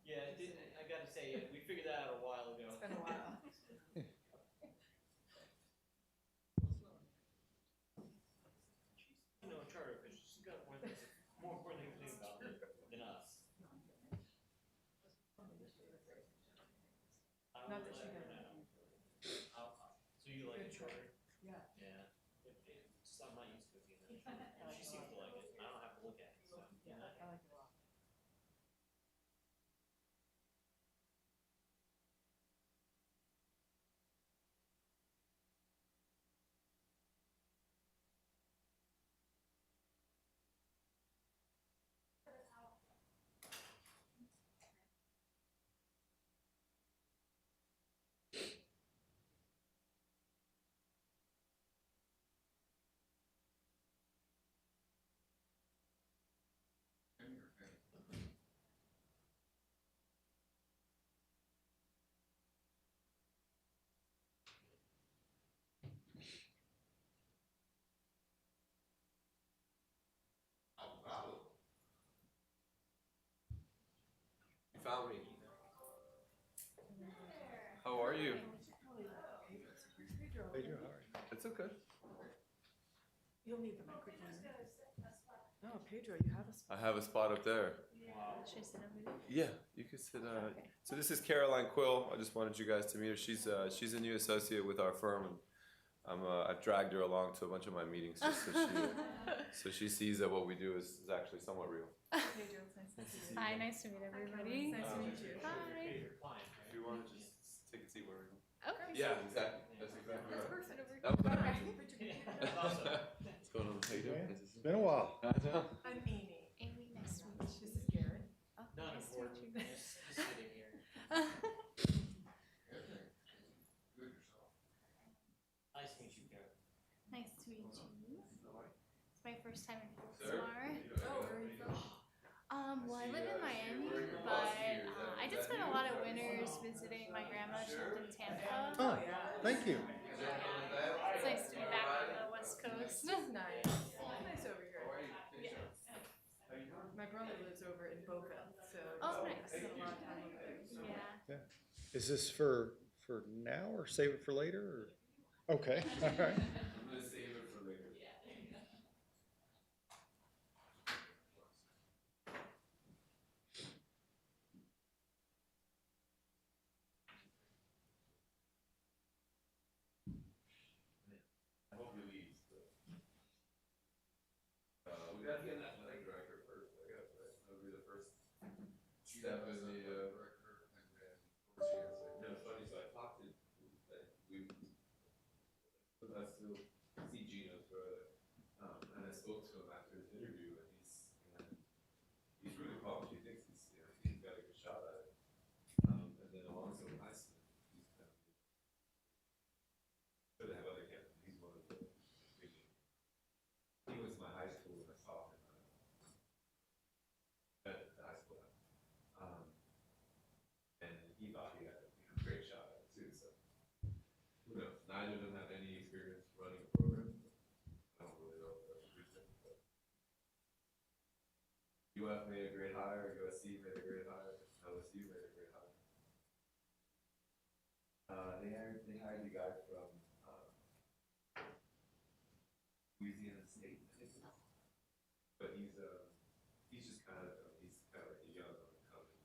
Yeah, it didn't, I gotta say, we figured that out a while ago. It's been a while. You know, charter officials, she's got more things to think about than us. Not that she doesn't. So you like a charter? Yeah. Yeah. I'm not used to it either. And she seems to like it. I don't have to look at it, so. Yeah, I like it a lot. You found me. How are you? Pedro, It's okay. you'll need the microphone. No, Pedro, you have a spot. I have a spot up there. Should I sit over there? Yeah, you can sit. So this is Caroline Quill. I just wanted you guys to meet her. She's a new associate with our firm, and I've dragged her along to a bunch of my meetings just so she sees that what we do is actually somewhat real. Pedro, it's nice to see you. Hi, nice to meet everybody. Nice to meet you. Hi. If you want to just take a seat where we go. Okay. Yeah, exactly. That's exactly That's right. perfect. That was All right, nice. put your computer That's down. awesome. What's going on? How you doing? It's been a while. I'm Amy. Amy, nice to meet you. This is Garrett. Oh, Not nice to important. meet you. Just sitting here. Nice to meet you, Karen. Nice to meet you. It's my first time in Sir? Oldsmar. Oh, where are you from? Well, I live in Miami, but I did spend a lot of winters visiting my grandma. She lived in Tampa. Oh, thank you. It's nice to be back on the West Coast. It's nice. It's nice over here. My brother lives over in Boca, so Oh, I nice. spent a lot of time over there. Yeah. Is this for now or save it for later? Or? Okay, all right. I'm gonna save it for later. I hope he leaves. We gotta get an athletic director first. I guess that'll be the first step in the. No, it's funny. So I talked to I still see Gino's brother, and I spoke to him after his interview, and he's really pumped. He thinks he's got a good shot at it. And then Alonso Highsmith, he's kind of. But they have other candidates. He's one of the big. He was in my high school when I saw him at the high school. And he thought he had a great shot at it too. So who knows? Neither of them have any experience running a program. I don't really know if that's a good thing. But UF made a great hire. USC made a great hire. LSU made a great hire. They hired the guy from Louisiana State, I think it is. But he's just kind of like a young up and coming.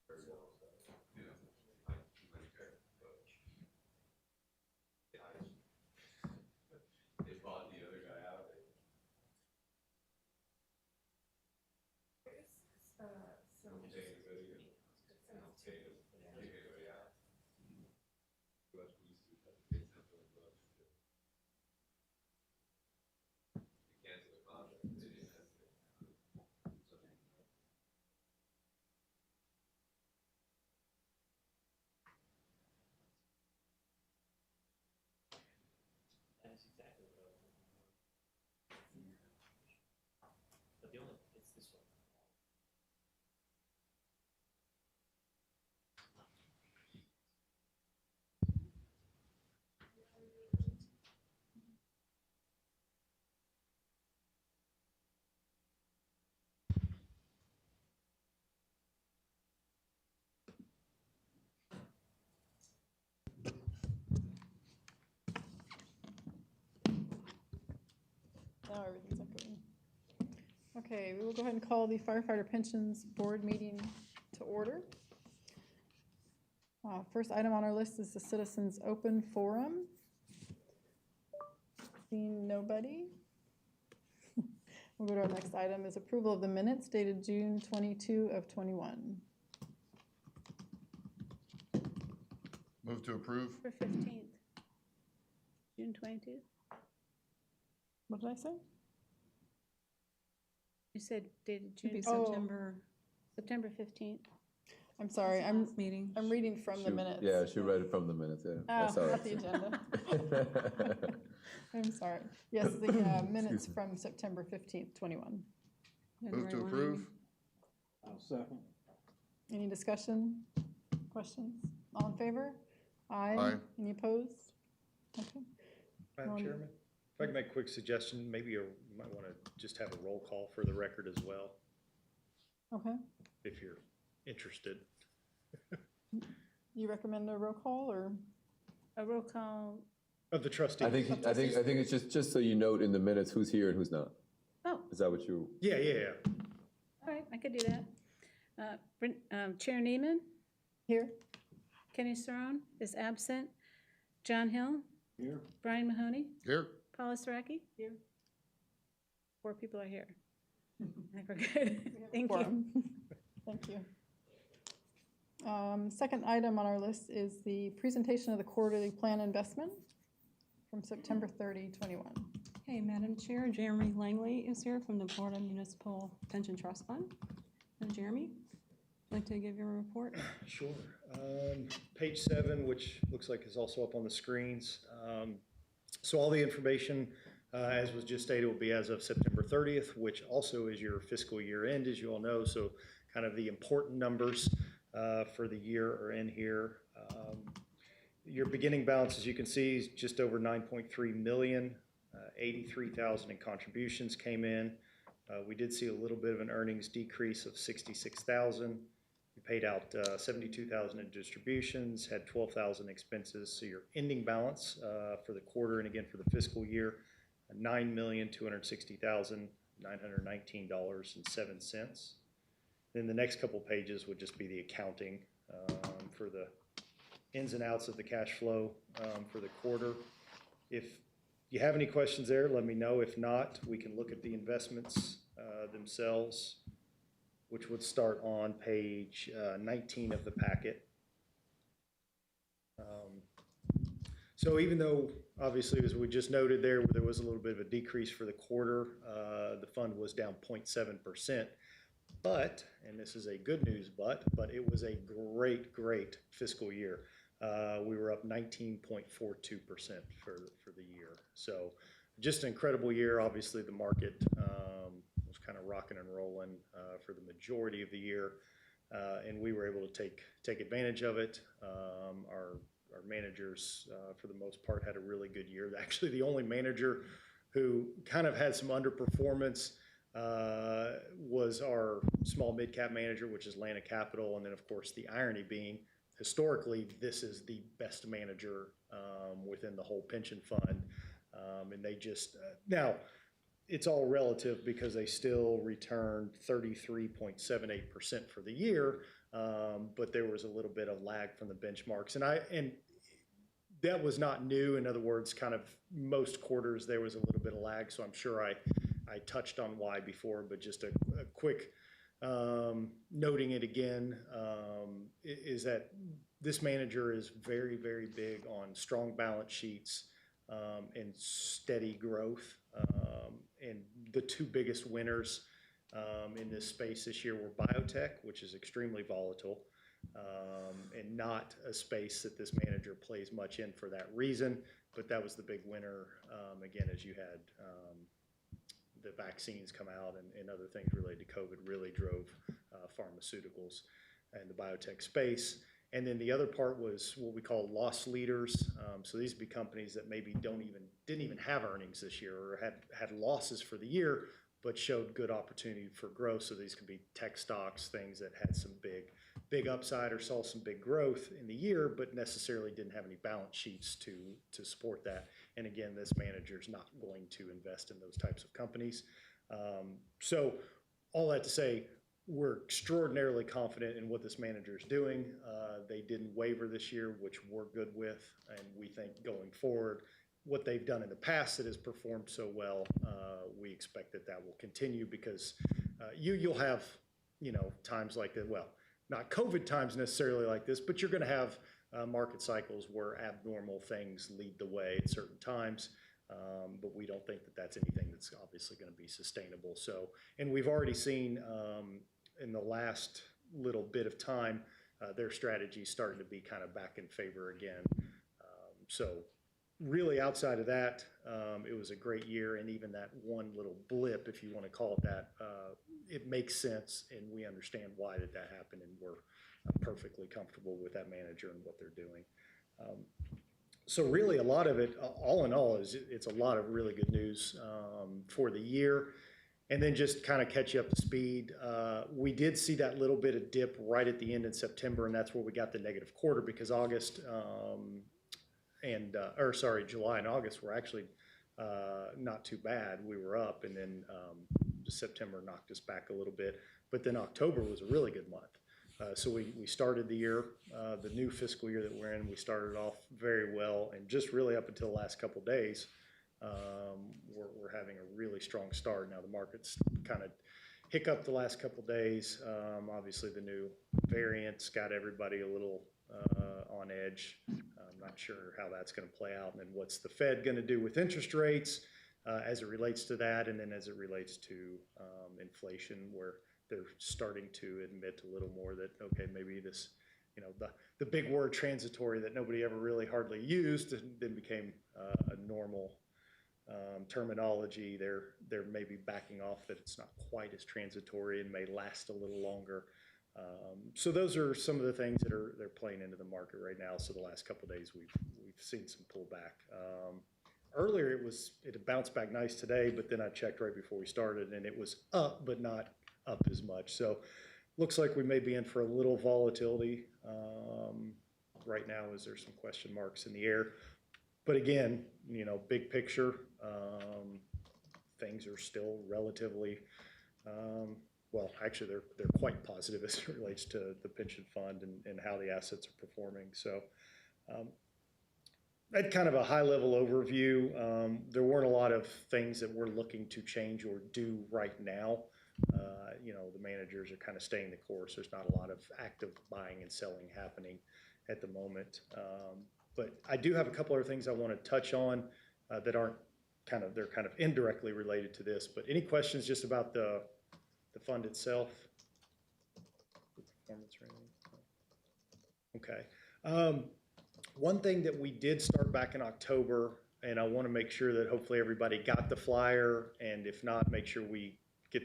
Very well, so, you know, he might care, but they bought the other guy out. So You take it really good. Take it really out. But we used to have to pay something about it. They canceled the contract. They didn't have to. That is exactly what I was looking for. But the only, it's this one. Now everything's echoing. Okay, we will go ahead and call the firefighter pensions board meeting to order. First item on our list is the citizens open forum. Seeing nobody. We'll go to our next item is approval of the minutes dated June 22 of 21. Move to approve. For 15th, June 22. What did I say? You said dated Should be June, Oh. September 15th. I'm sorry, I'm Meeting. reading from the minutes. Yeah, she read it from the minutes, yeah. That's Oh, all not right. the agenda. I'm sorry. Yes, the minutes from September 15th, 21. Move to approve. I'll second. Any discussion, questions? All in favor? Aye. Aye. Any opposed? Okay. Madam Um, Chairman, if I can make a quick suggestion, maybe you might want to just have a roll call for the record as well, Okay. if you're interested. You recommend a roll call or? A roll call, Of the trustees. I think it's just so you note in the minutes who's here and who's not. oh, Is that what you? Yeah. all right, I could do that. Chair Neiman, Here? Kenny Saron is absent. John Hill, Here. Brian Mahoney, Here. Paula Saraki. Here. 4 people are here. I think we're good. We have a Thank you. quorum. Thank you. Second item on our list is the presentation of the quarterly plan investment from September 30, 21. Hey, Madam Chair, Jeremy Langley is here from the Board of Municipal Pension Trust Fund. And Jeremy, would you like to give your report? Sure. Page 7, which looks like is also up on the screens. So all the information, as was just stated, will be as of September 30th, which also is your fiscal year end, as you all know. So kind of the important numbers for the year are in here. Your beginning balance, as you can see, is just over 9.3 million. 83,000 in contributions came in. We did see a little bit of an earnings decrease of 66,000. We paid out 72,000 in distributions, had 12,000 expenses. So your ending balance for the quarter and again for the fiscal year, $9,260,919.07. Then the next couple pages would just be the accounting for the ins and outs of the cash flow for the quarter. If you have any questions there, let me know. If not, we can look at the investments themselves, which would start on page 19 of the packet. So even though, obviously, as we just noted there was a little bit of a decrease for the quarter, the fund was down 0.7%. But, and this is a good news but it was a great fiscal year. We were up 19.42% for the year. So just an incredible year. Obviously, the market was kind of rocking and rolling for the majority of the year, and we were able to take advantage of it. Our managers, for the most part, had a really good year. Actually, the only manager who kind of had some underperformance was our small mid-cap manager, which is Atlanta Capital, and then, of course, the irony being, historically, this is the best manager within the whole pension fund, and they just now it's all relative because they still returned 33.78% for the year, but there was a little bit of lag from the benchmarks, and that was not new. In other words, kind of most quarters there was a little bit of lag, so I'm sure I touched on why before, but just a quick noting it again, is that this manager is very big on strong balance sheets and steady growth. And the two biggest winners in this space this year were biotech, which is extremely volatile, and not a space that this manager plays much in for that reason. But that was the big winner, again, as you had the vaccines come out and other things related to COVID really drove pharmaceuticals and the biotech space. And then the other part was what we call loss leaders. So these would be companies that maybe didn't even have earnings this year or had losses for the year, but showed good opportunity for growth. So these could be tech stocks, things that had some big big upside or saw some big growth in the year, but necessarily didn't have any balance sheets to support that. And again, this manager's not going to invest in those types of companies. So all that to say, we're extraordinarily confident in what this manager is doing. They didn't waver this year, which we're good with, and we think going forward, what they've done in the past that has performed so well, we expect that that will continue because you'll have, you know, times like that. Well, not COVID times necessarily like this, but you're going to have market cycles where abnormal things lead the way at certain times. But we don't think that that's anything that's obviously going to be sustainable. So, and we've already seen in the last little bit of time, their strategy starting to be kind of back in favor again. So really outside of that, it was a great year, and even that one little blip, if you want to call it that, it makes sense, and we understand why that happened, and we're perfectly comfortable with that manager and what they're doing. So really a lot of it, all in all, it's a lot of really good news for the year. And then just kind of catch you up to speed. We did see that little bit of dip right at the end in September, and that's where we got the negative quarter because July and August were actually not too bad. We were up, and then September knocked us back a little bit. But then October was a really good month. So we started the year, the new fiscal year that we're in, we started off very well, and just really up until the last couple of days, we're having a really strong start. Now the market's kind of hiccuped the last couple of days. Obviously the new variants got everybody a little on edge. I'm not sure how that's going to play out, and then what's the Fed going to do with interest rates as it relates to that, and then as it relates to inflation, where they're starting to admit a little more that, okay, maybe this, you know, the big word transitory that nobody ever really hardly used then became a normal terminology. They're maybe backing off that it's not quite as transitory and may last a little longer. So those are some of the things that they're playing into the market right now. So the last couple of days we've seen some pullback. Earlier it had bounced back nice today, but then I checked right before we started and it was up, but not up as much. So looks like we may be in for a little volatility right now as there's some question marks in the air. But again, you know, big picture, things are still relatively, well, actually they're quite positive as it relates to the pension fund and how the assets are performing. So at kind of a high level overview, there weren't a lot of things that we're looking to change or do right now. You know, the managers are kind of staying the course. There's not a lot of active buying and selling happening at the moment. But I do have a couple other things I want to touch on that aren't they're kind of indirectly related to this. But any questions just about the fund itself? The performance rating? Okay. One thing that we did start back in October, and I want to make sure that hopefully everybody got the flyer, and if not, make sure we can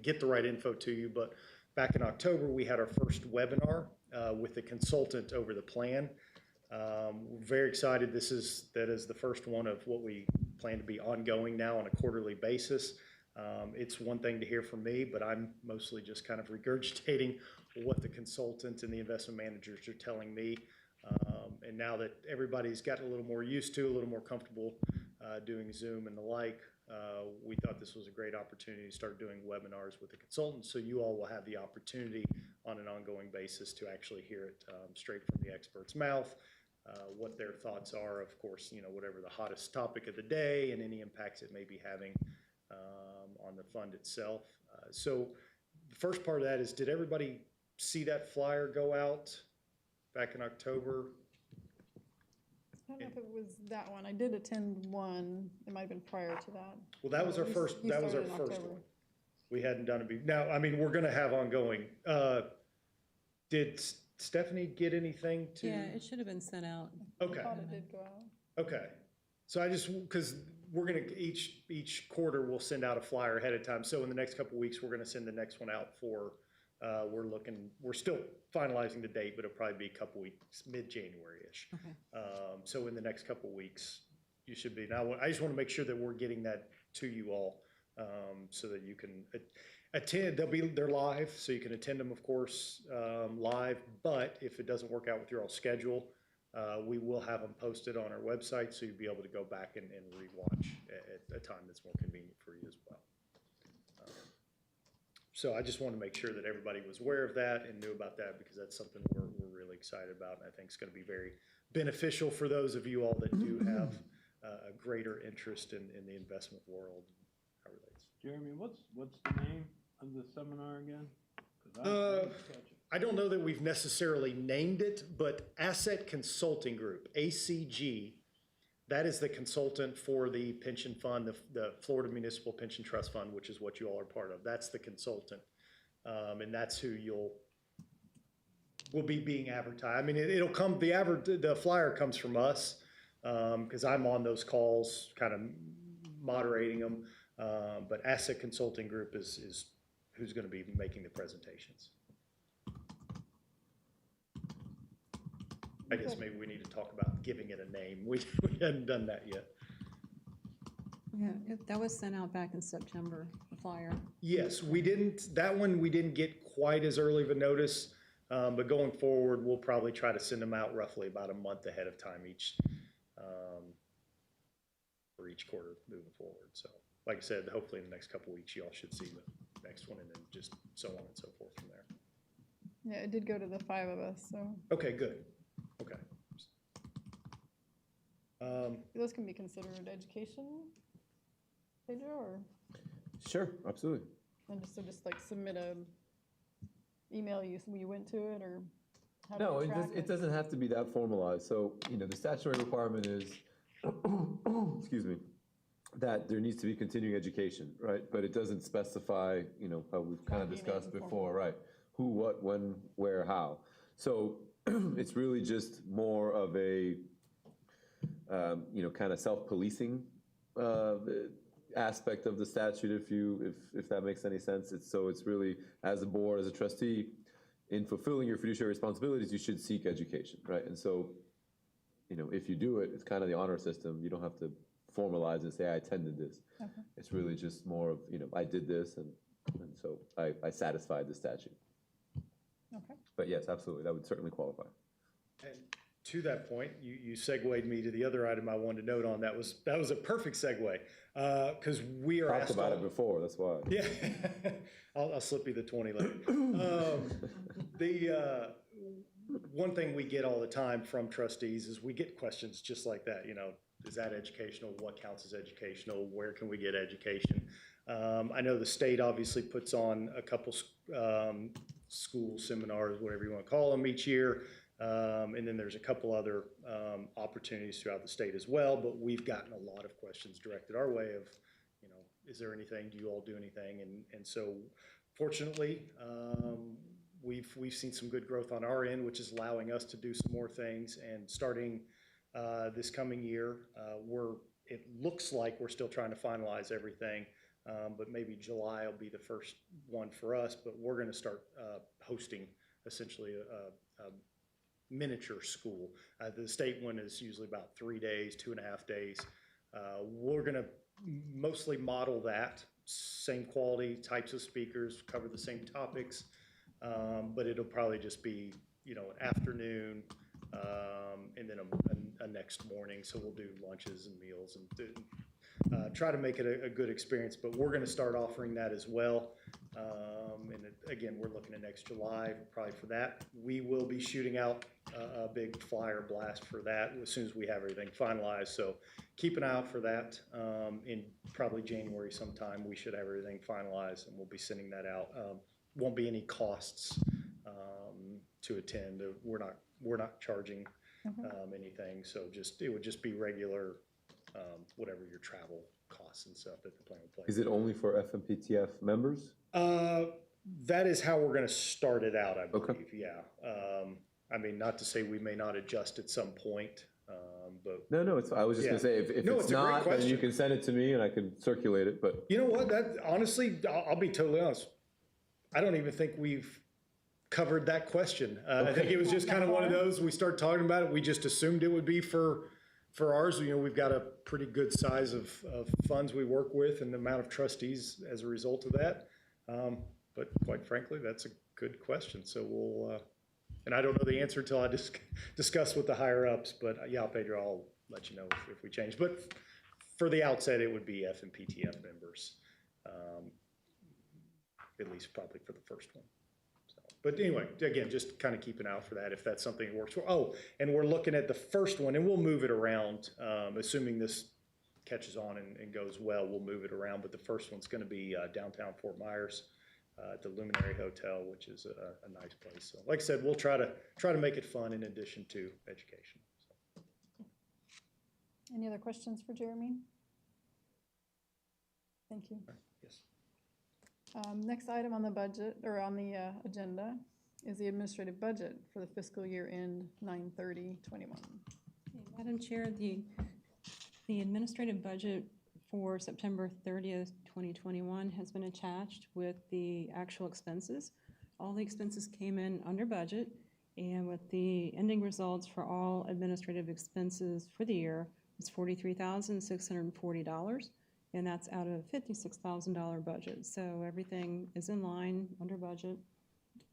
get the right info to you. But back in October, we had our first webinar with the consultant over the plan. We're very excited. That is the first one of what we plan to be ongoing now on a quarterly basis. It's one thing to hear from me, but I'm mostly just kind of regurgitating what the consultant and the investment managers are telling me. And now that everybody's gotten a little more used to, a little more comfortable doing Zoom and the like, we thought this was a great opportunity to start doing webinars with the consultants, so you all will have the opportunity on an ongoing basis to actually hear it straight from the expert's mouth, what their thoughts are, of course, you know, whatever the hottest topic of the day and any impacts it may be having on the fund itself. So the first part of that is, did everybody see that flyer go out back in October? I don't know if it was that one. I did attend one. It might have been prior to that. Well, that was our first. That was our first one. We hadn't done it before. Now, I mean, we're going to have ongoing. Did Stephanie get anything to? Yeah, it should have been sent out. Okay. I thought it did go out. Okay. So I just, because we're going to each quarter we'll send out a flyer ahead of time. So in the next couple of weeks, we're going to send the next one out for. We're still finalizing the date, but it'll probably be a couple weeks, mid-January-ish. Okay. So in the next couple of weeks, you should be. Now, I just want to make sure that we're getting that to you all so that you can, They're live, so you can attend them, of course, live, but if it doesn't work out with your all schedule, we will have them posted on our website, so you'll be able to go back and rewatch at a time that's more convenient for you as well. So I just want to make sure that everybody was aware of that and knew about that, because that's something we're really excited about, and I think it's going to be very beneficial for those of you all that do have a greater interest in the investment world. How relates. Jeremy, what's the name of the seminar again? 'Cause I didn't catch it. I don't know that we've necessarily named it, but Asset Consulting Group, ACG, that is the consultant for the pension fund, the Florida Municipal Pension Trust Fund, which is what you all are part of. That's the consultant. And that's who will be being advertised. I mean, it'll come, the flyer comes from us, because I'm on those calls, kind of moderating them. But Asset Consulting Group is who's going to be making the presentations. I guess maybe we need to talk about giving it a name. We hadn't done that yet. Yeah, that was sent out back in September, the flyer. Yes, we didn't get quite as early of a notice, but going forward, we'll probably try to send them out roughly about a month ahead of time for each quarter moving forward. So, like I said, hopefully in the next couple of weeks, you all should see the next one, and then just so on and so forth from there. Yeah, it did go to the 5 of us, so Okay, good. Okay. those can be considered education, Pedro, or Sure, absolutely. and just like submit a email you went to it, or how do No, you track it doesn't have to be that formalized. So, the statutory requirement is, excuse me, that there needs to be continuing education, right? But it doesn't specify, how we've kind of Not being discussed informal. before, right? Who, what, when, where, how. So it's really just more of a, kind of self-policing aspect of the statute, if that makes any sense. It's really, as a board, as a trustee, in fulfilling your fiduciary responsibilities, you should seek education, right? And so, if you do it, it's kind of the honor system. You don't have to formalize and say, I attended this. Okay. It's really just more of, I did this, and so I satisfied the statute. Okay. But yes, absolutely, that would certainly qualify. And to that point, you segued me to the other item I wanted to note on. That was a perfect segue, because we are Talked asked about all- it before, that's why. Yeah, I'll slip you the 20 later. The one thing we get all the time from trustees is we get questions just like that. Is that educational? What counts as educational? Where can we get education? I know the state obviously puts on a couple school seminars, whatever you want to call them, each year. And then there's a couple other opportunities throughout the state as well. But we've gotten a lot of questions directed our way of, is there anything? Do you all do anything? And so, fortunately, we've seen some good growth on our end, which is allowing us to do some more things. And starting this coming year, it looks like we're still trying to finalize everything. But maybe July will be the first one for us. But we're going to start hosting essentially a miniature school. The state one is usually about 3 days, 2.5 days. We're going to mostly model that, same quality, types of speakers, cover the same topics, but it'll probably just be, an afternoon and then a next morning. So we'll do lunches and meals and try to make it a good experience, but we're going to start offering that as well. Again, we're looking at next July probably for that. We will be shooting out a big flyer blast for that as soon as we have everything finalized. So keep an eye out for that. In probably January sometime, we should have everything finalized, and we'll be sending that out. Won't be any costs to attend. We're not charging anything. So it would just be regular, whatever your travel costs and stuff that the plan would play. Is it only for FMPTF members? That is how we're going to start it out, I believe. Okay. Yeah. I mean, not to say we may not adjust at some point, but No, I was just Yeah. gonna say, if No, it's it's a great not, then you question. can send it to me and I can circulate it, but. you know what? That honestly, I'll be totally honest. I don't even think we've covered that question. I think it was just kind of one of those. We started talking about it. We just assumed it would be for ours. We've got a pretty good size of funds we work with, and the amount of trustees as a result of that. But quite frankly, that's a good question. So we'll, and I don't know the answer until I discuss with the higher ups, but yeah, Pedro, I'll let you know if we change. But for the outset, it would be F and PTF members, at least probably for the first one. So, but anyway, again, just kind of keep an eye out for that if that's something that works for. Oh, and we're looking at the first one, and we'll move it around, assuming this catches on and goes well, we'll move it around. But the first one's going to be downtown Fort Myers at the Luminary Hotel, which is a nice place. So, like I said, we'll try to make it fun in addition to education. So. Any other questions for Jeremy? Thank you. Yes. Next item on the budget, or on the agenda, is the administrative budget for the fiscal year end 9/30/21. Madam Chair, the administrative budget for September 30th, 2021 has been attached with the actual expenses. All the expenses came in under budget, and with the ending results for all administrative expenses for the year is $43,640, and that's out of a $56,000 budget. So everything is in line, under budget,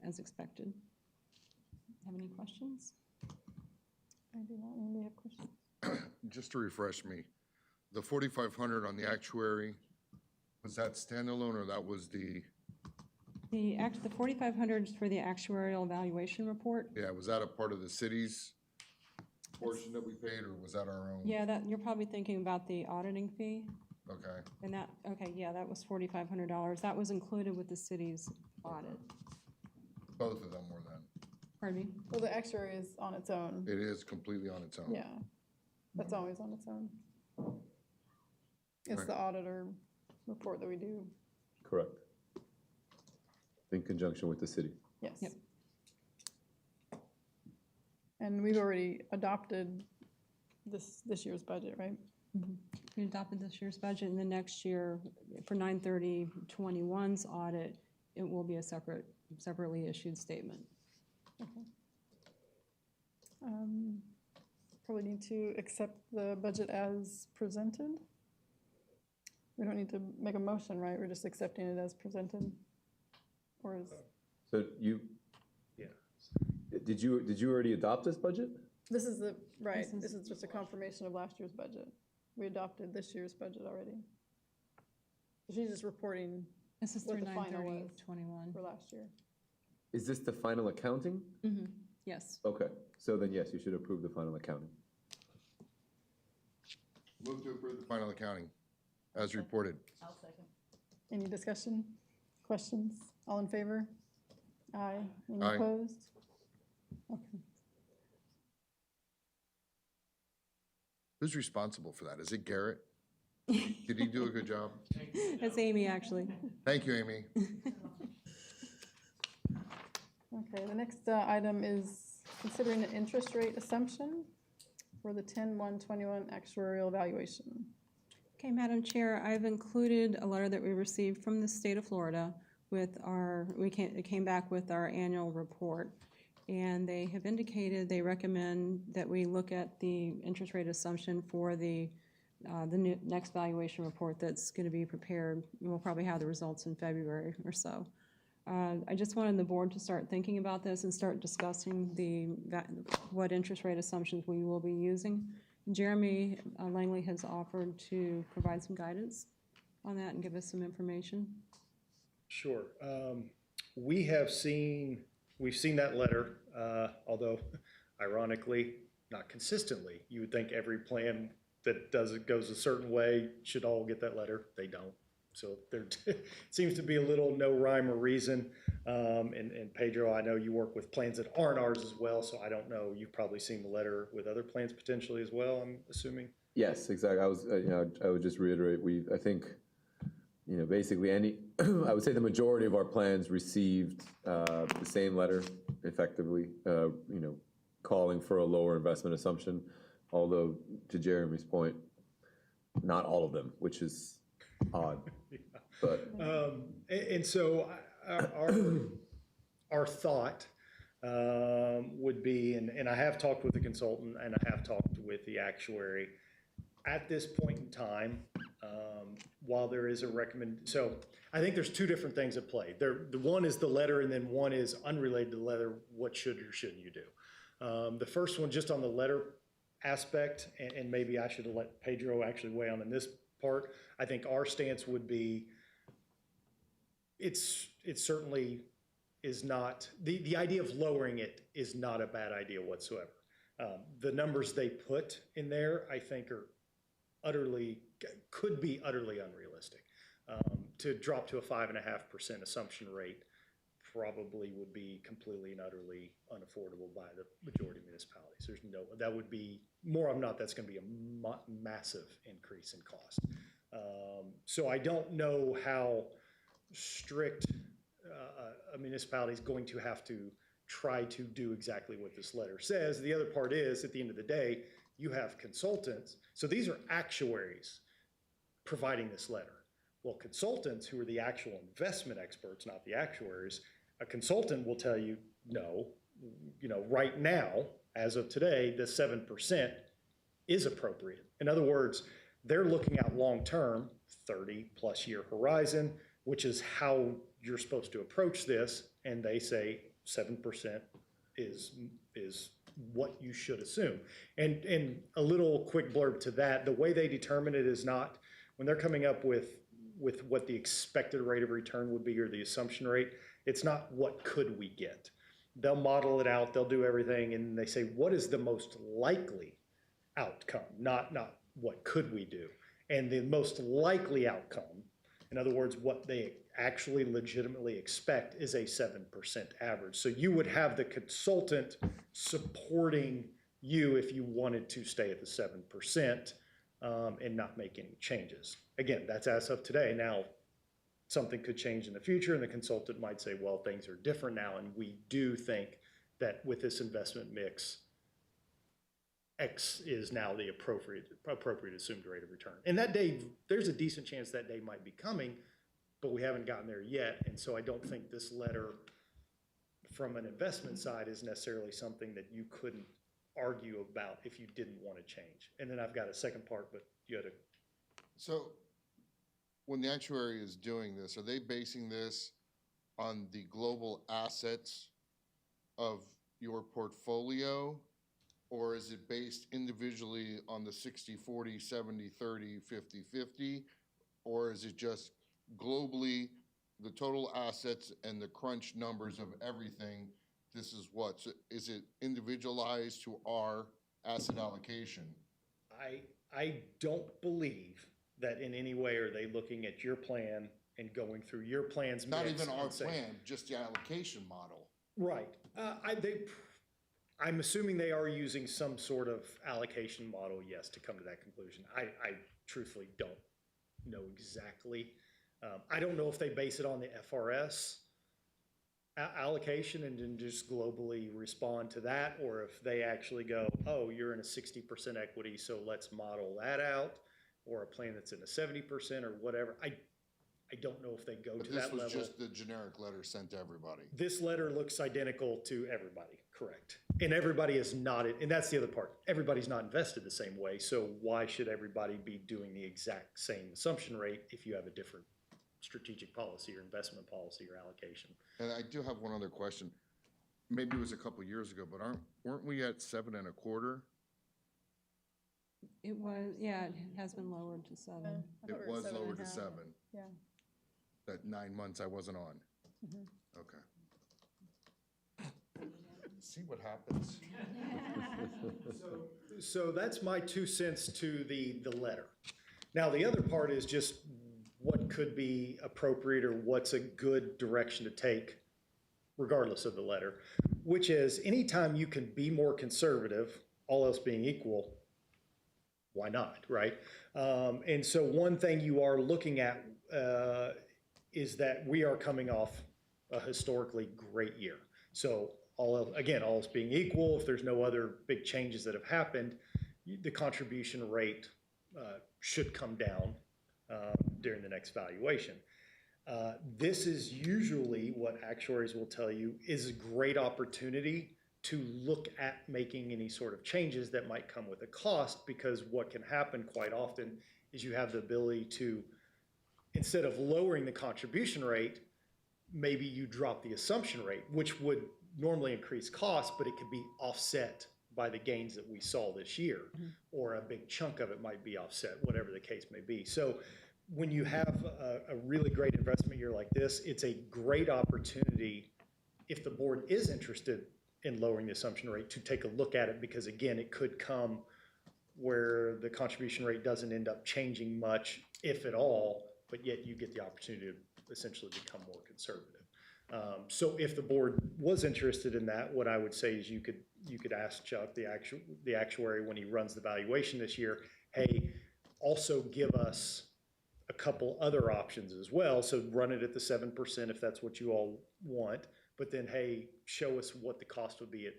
as expected. Have any questions? I do not really have questions. Just to refresh me, the 4,500 on the actuary, was that standalone or that was the, The 4,500 is for the actuarial evaluation report. yeah, was that a part of the city's portion that we paid, or was that our own? Yeah, that, you're probably thinking about the auditing fee, Okay, and that, okay, yeah, that was $4,500. That was included with the city's audit. both of them were then. Pardon me? Well, the actuary is on its own. It is completely on its own. Yeah, that's always on its own. It's Right. the auditor report that we do. Correct. In conjunction with the city. Yes. Yep. And we've already adopted this year's budget, right? We adopted this year's budget, and the next year, for 9/30/21's audit, it will be a separately issued statement. Okay. Probably need to accept the budget as presented. We don't need to make a motion, right? We're just accepting it as presented? Or is, So you, Yeah. did you already adopt this budget? this is the, right, This this is- is just a confirmation of last year's budget. We adopted this year's budget already. She's just reporting This is What through the final was. 9/30/21. for last year. Is this the final accounting? Yes. Okay, so then yes, you should approve the final accounting. Move to approve the final accounting as reported. Any discussion, questions? All in favor? Aye. Any Aye. opposed? Okay. Who's responsible for that? Is it Garrett? Did he do a good job? It's Amy, actually. Thank you, Amy. Okay, the next item is considering an interest rate assumption for the 10/1/21 actuarial evaluation. Okay, Madam Chair, I've included a letter that we received from the state of Florida with it came back with our annual report. And they have indicated they recommend that we look at the interest rate assumption for the next valuation report that's going to be prepared. We'll probably have the results in February or so. I just wanted the board to start thinking about this and start discussing what interest rate assumptions we will be using. Jeremy Langley has offered to provide some guidance on that and give us some information. Sure. We've seen that letter, although ironically, not consistently. You would think every plan that goes a certain way should all get that letter. They don't. So there seems to be a little no rhyme or reason. And Pedro, I know you work with plans that aren't ours as well, so I don't know. You've probably seen the letter with other plans potentially as well, I'm assuming. Yes, exactly. I was, I would just reiterate, I think, basically I would say the majority of our plans received the same letter effectively, calling for a lower investment assumption. Although, to Jeremy's point, not all of them, which is odd. But And so our thought would be, and I have talked with the consultant and I have talked with the actuary, at this point in time, While there is a so I think there's two different things at play. The one is the letter, and then one is unrelated to the letter, what should or shouldn't you do? The first one, just on the letter aspect, and maybe I should have let Pedro actually weigh on this part. I think our stance would be, it certainly is not, the idea of lowering it is not a bad idea whatsoever. The numbers they put in there, I think, could be utterly unrealistic. To drop to a 5.5% assumption rate probably would be completely and utterly unaffordable by the majority of municipalities. That would be, more of not, that's gonna be a massive increase in cost. So I don't know how strict a municipality is going to have to try to do exactly what this letter says. The other part is, at the end of the day, you have consultants. So these are actuaries providing this letter. Well, consultants, who are the actual investment experts, not the actuaries, a consultant will tell you, no, right now, as of today, the 7% is appropriate. In other words, they're looking out long-term, 30-plus year horizon, which is how you're supposed to approach this, and they say 7% is what you should assume. And a little quick blurb to that, the way they determine it is not, when they're coming up with what the expected rate of return would be or the assumption rate, it's not what could we get. They'll model it out, they'll do everything, and they say, what is the most likely outcome, not what could we do. And the most likely outcome, in other words, what they actually legitimately expect, is a 7% average. So you would have the consultant supporting you if you wanted to stay at the 7% and not make any changes. Again, that's as of today. Now, something could change in the future, and the consultant might say, well, things are different now, and we do think that with this investment mix, X is now the appropriate assumed rate of return. And that day, there's a decent chance that day might be coming, but we haven't gotten there yet. And so I don't think this letter from an investment side is necessarily something that you couldn't argue about if you didn't want to change. And then I've got a second part, but you had to. So when the actuary is doing this, are they basing this on the global assets of your portfolio? Or is it based individually on the 60-40, 70-30, 50-50? Or is it just globally the total assets and the crunch numbers of everything? This is what? So is it individualized to our asset allocation? I don't believe that in any way are they looking at your plan and going through your plan's Not mix even our and saying, plan, just the allocation model. right. I'm assuming they are using some sort of allocation model, yes, to come to that conclusion. I truthfully don't know exactly. I don't know if they base it on the FRS allocation and then just globally respond to that, or if they actually go, oh, you're in a 60% equity, so let's model that out, or a plan that's in a 70% or whatever. I don't know if they go to that level. But this was just the generic letter sent to everybody. This letter looks identical to everybody, correct? And everybody is not, and that's the other part. Everybody's not invested the same way, so why should everybody be doing the exact same assumption rate if you have a different strategic policy or investment policy or allocation? And I do have one other question. Maybe it was a couple years ago, but weren't we at 7.25%? It was, yeah, it has been lowered to 7. I thought It we were was lowered to 7.5. 7. Yeah. That 9 months I wasn't on. Mhm. Okay. See what happens. So that's my 2 cents to the letter. Now, the other part is just what could be appropriate or what's a good direction to take regardless of the letter, which is anytime you can be more conservative, all else being equal, why not, right? And so one thing you are looking at is that we are coming off a historically great year. So all else being equal, if there's no other big changes that have happened, the contribution rate should come down during the next valuation. This is usually what actuaries will tell you is a great opportunity to look at making any sort of changes that might come with a cost, because what can happen quite often is you have the ability to, instead of lowering the contribution rate, maybe you drop the assumption rate, which would normally increase costs, but it could be offset by the gains that we saw this year, or a big chunk of it might be offset, whatever the case may be. So when you have a really great investment year like this, it's a great opportunity, if the board is interested in lowering the assumption rate, to take a look at it, because again, it could come where the contribution rate doesn't end up changing much, if at all, but yet you get the opportunity to essentially become more conservative. So if the board was interested in that, what I would say is you could ask Chuck, the actuary, when he runs the valuation this year, hey, also give us a couple other options as well. So run it at the 7% if that's what you all want, but then, hey, show us what the cost would be at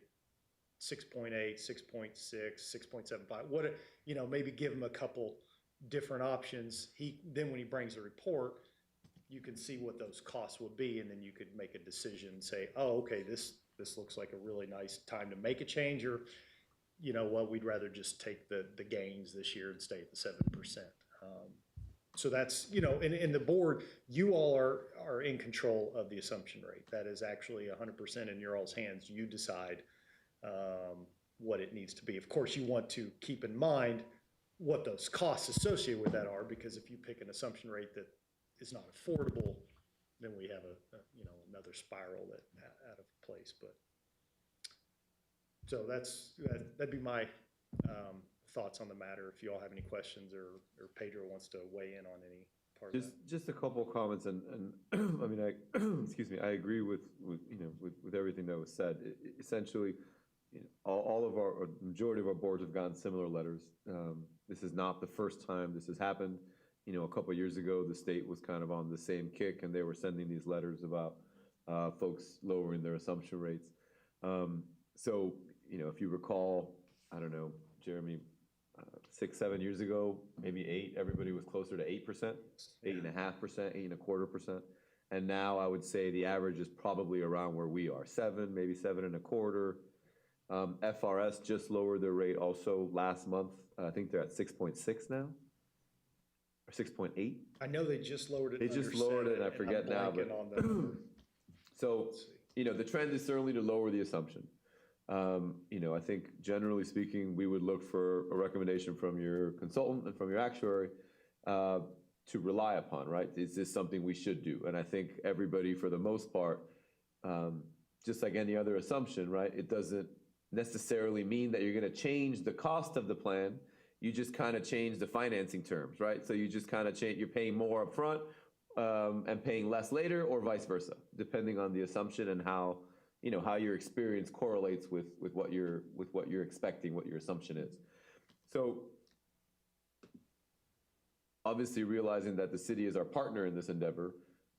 6.8, 6.6, 6.75, what, maybe give him a couple different options. Then when he brings the report, you can see what those costs would be, and then you could make a decision and say, oh, okay, this looks like a really nice time to make a change, or, we'd rather just take the gains this year and stay at the 7%. So that's, in the board, you all are in control of the assumption rate. That is actually 100% in your all's hands. You decide what it needs to be. Of course, you want to keep in mind what those costs associated with that are, because if you pick an assumption rate that is not affordable, then we have another spiral out of place. But so that'd be my thoughts on the matter. If you all have any questions, or Pedro wants to weigh in on any part of that. Just a couple of comments, and I mean, excuse me, I agree with everything that was said. Essentially, all of our, or the majority of our boards have gotten similar letters. This is not the first time this has happened. A couple of years ago, the state was kind of on the same kick, and they were sending these letters about folks lowering their assumption rates. So, if you recall, I don't know, Jeremy, 6, 7 years ago, maybe 8, everybody was closer to 8%, 8.5%, 8.25%. And now I would say the average is probably around where we are, 7, maybe 7.25. FRS just lowered their rate also last month. I think they're at 6.6 now, or 6.8. I know they just lowered it. They just lowered it, and I forget now. But so, the trend is certainly to lower the assumption. I think generally speaking, we would look for a recommendation from your consultant and from your actuary to rely upon, right? Is this something we should do? And I think everybody, for the most part, just like any other assumption, right? It doesn't necessarily mean that you're going to change the cost of the plan. You just kind of change the financing terms, right? So you just kind of change, you're paying more up front and paying less later, or vice versa, depending on the assumption and how your experience correlates with what you're expecting, what your assumption is. So obviously realizing that the city is our partner in this endeavor,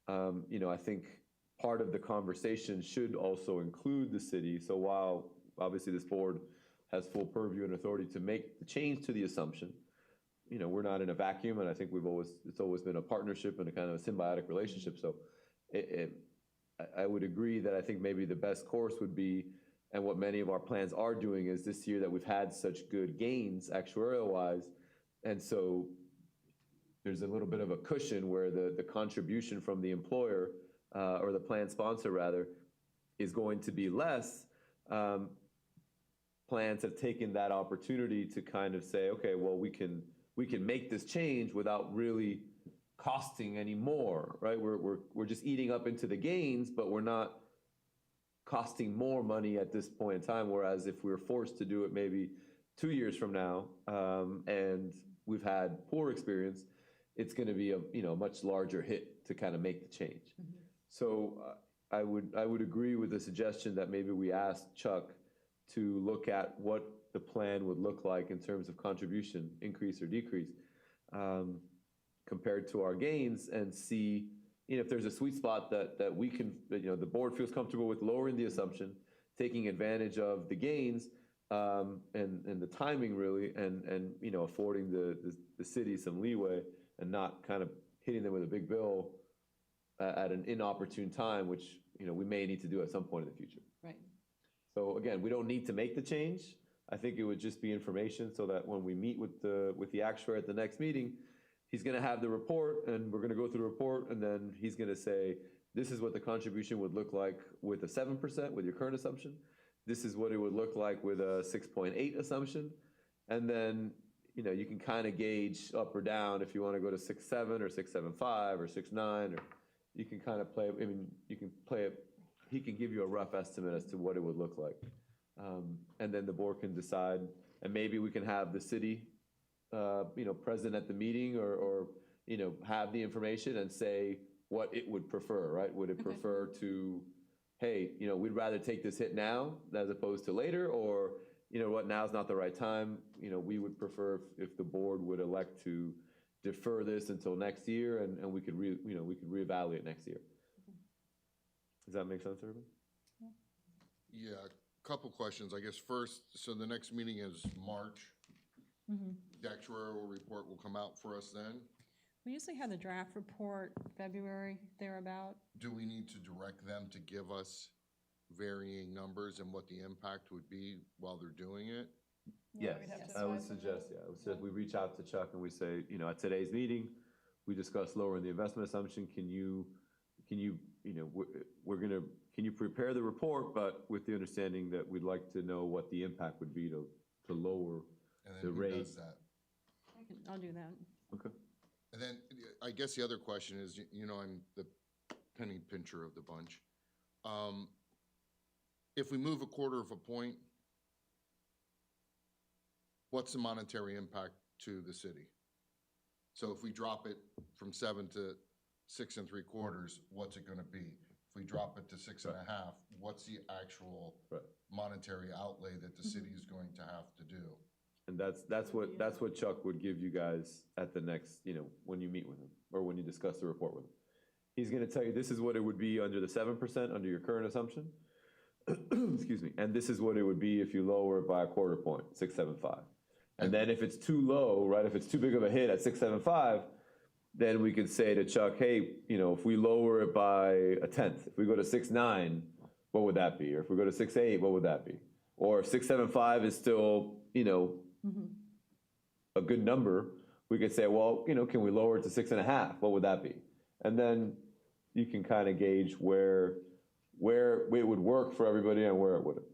I think part of the conversation should also include the city. So while obviously this board has full purview and authority to make the change to the assumption, we're not in a vacuum, and I think it's always been a partnership and a kind of a symbiotic relationship. So I would agree that I think maybe the best course would be, and what many of our plans are doing, is this year that we've had such good gains actuarial-wise, and so there's a little bit of a cushion where the contribution from the employer, or the plan sponsor rather, is going to be less. Plans have taken that opportunity to kind of say, okay, well, we can make this change without really costing any more, right? We're just eating up into the gains, but we're not costing more money at this point in time. Whereas if we were forced to do it maybe 2 years from now, and we've had poor experience, it's going to be a much larger hit to kind of make the change. Mm-hmm. So I would agree with the suggestion that maybe we ask Chuck to look at what the plan would look like in terms of contribution, increase or decrease, compared to our gains, and see if there's a sweet spot that we can, the board feels comfortable with lowering the assumption, taking advantage of the gains, and the timing really, and affording the city some leeway and not kind of hitting them with a big bill at an inopportune time, which we may need to do at some point in the future. Right. So again, we don't need to make the change. I think it would just be information so that when we meet with the actuary at the next meeting, he's gonna have the report, and we're gonna go through the report, and then he's gonna say, this is what the contribution would look like with a 7%, with your current assumption. This is what it would look like with a 6.8 assumption. And then, you know, you can kind of gauge up or down if you want to go to 6.7 or 6.75 or 6.9, or you can kind of play, I mean, you can play it, he can give you a rough estimate as to what it would look like. And then the board can decide, and maybe we can have the city, you know, present at the meeting, or, you know, have the information and say what it would prefer, right? Would it prefer to, hey, you know, we'd rather take this hit now as opposed to later, or, you know what, now's not the right time. You know, we would prefer if the board would elect to defer this until next year, and we could we could reevaluate next year. Does that make sense, everybody? Yeah, a couple questions. I guess first, so the next meeting is March. The actuarial report will come out for us then. We usually have the draft report February, thereabout. Do we need to direct them to give us varying numbers and what the impact would be while they're doing it? Yeah, Yes, we'd have to I would advise them suggest, I would say we reach out to Chuck and we say, you know, at today's meeting, we discussed lowering the investment assumption. Can you prepare the report, but with the understanding that we'd like to know what the impact would be to lower And the then who rate. does that? I'll do that. Okay. And then I guess the other question is, you know, I'm the penny pincher of the bunch. If we move a quarter of a point, what's the monetary impact to the city? So if we drop it from 7 to 6 3/4, what's it gonna be? If we drop it to 6 1/2, what's the actual monetary outlay that the city is going to have to do? And that's what Chuck would give you guys at the next, you know, when you meet with him, or when you discuss the report with him. He's gonna tell you, this is what it would be under the 7%, under your current assumption. Excuse me, and this is what it would be if you lower it by a quarter point, 6.75. And then if it's too low, right, if it's too big of a hit at 6.75, then we could say to Chuck, hey, you know, if we lower it by 1/10, if we go to 6.9, what would that be? Or if we go to 6.8, what would that be? Or if 6.75 is still, you know, a good number, we could say, well, you know, can we lower it to 6.5? What would that be? And then you can kind of gauge where it would work for everybody and where it wouldn't,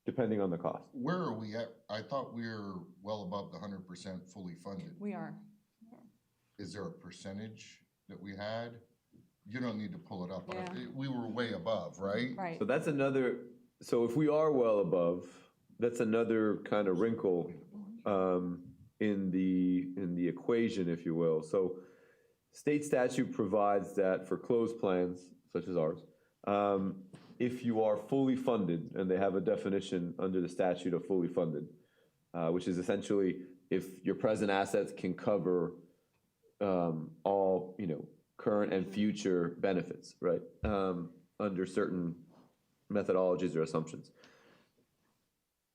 depending on the cost. Where are we at? I thought we were well above the 100% fully funded. We are. Is there a percentage that we had? You don't need to pull it up. But Yeah. we were way above, right? Right. So that's another, so if we are well above, that's another kind of wrinkle in the equation, if you will. So state statute provides that for closed plans, such as ours, if you are fully funded, and they have a definition under the statute of fully funded, which is essentially if your present assets can cover all, you know, current and future benefits, right? Under certain methodologies or assumptions.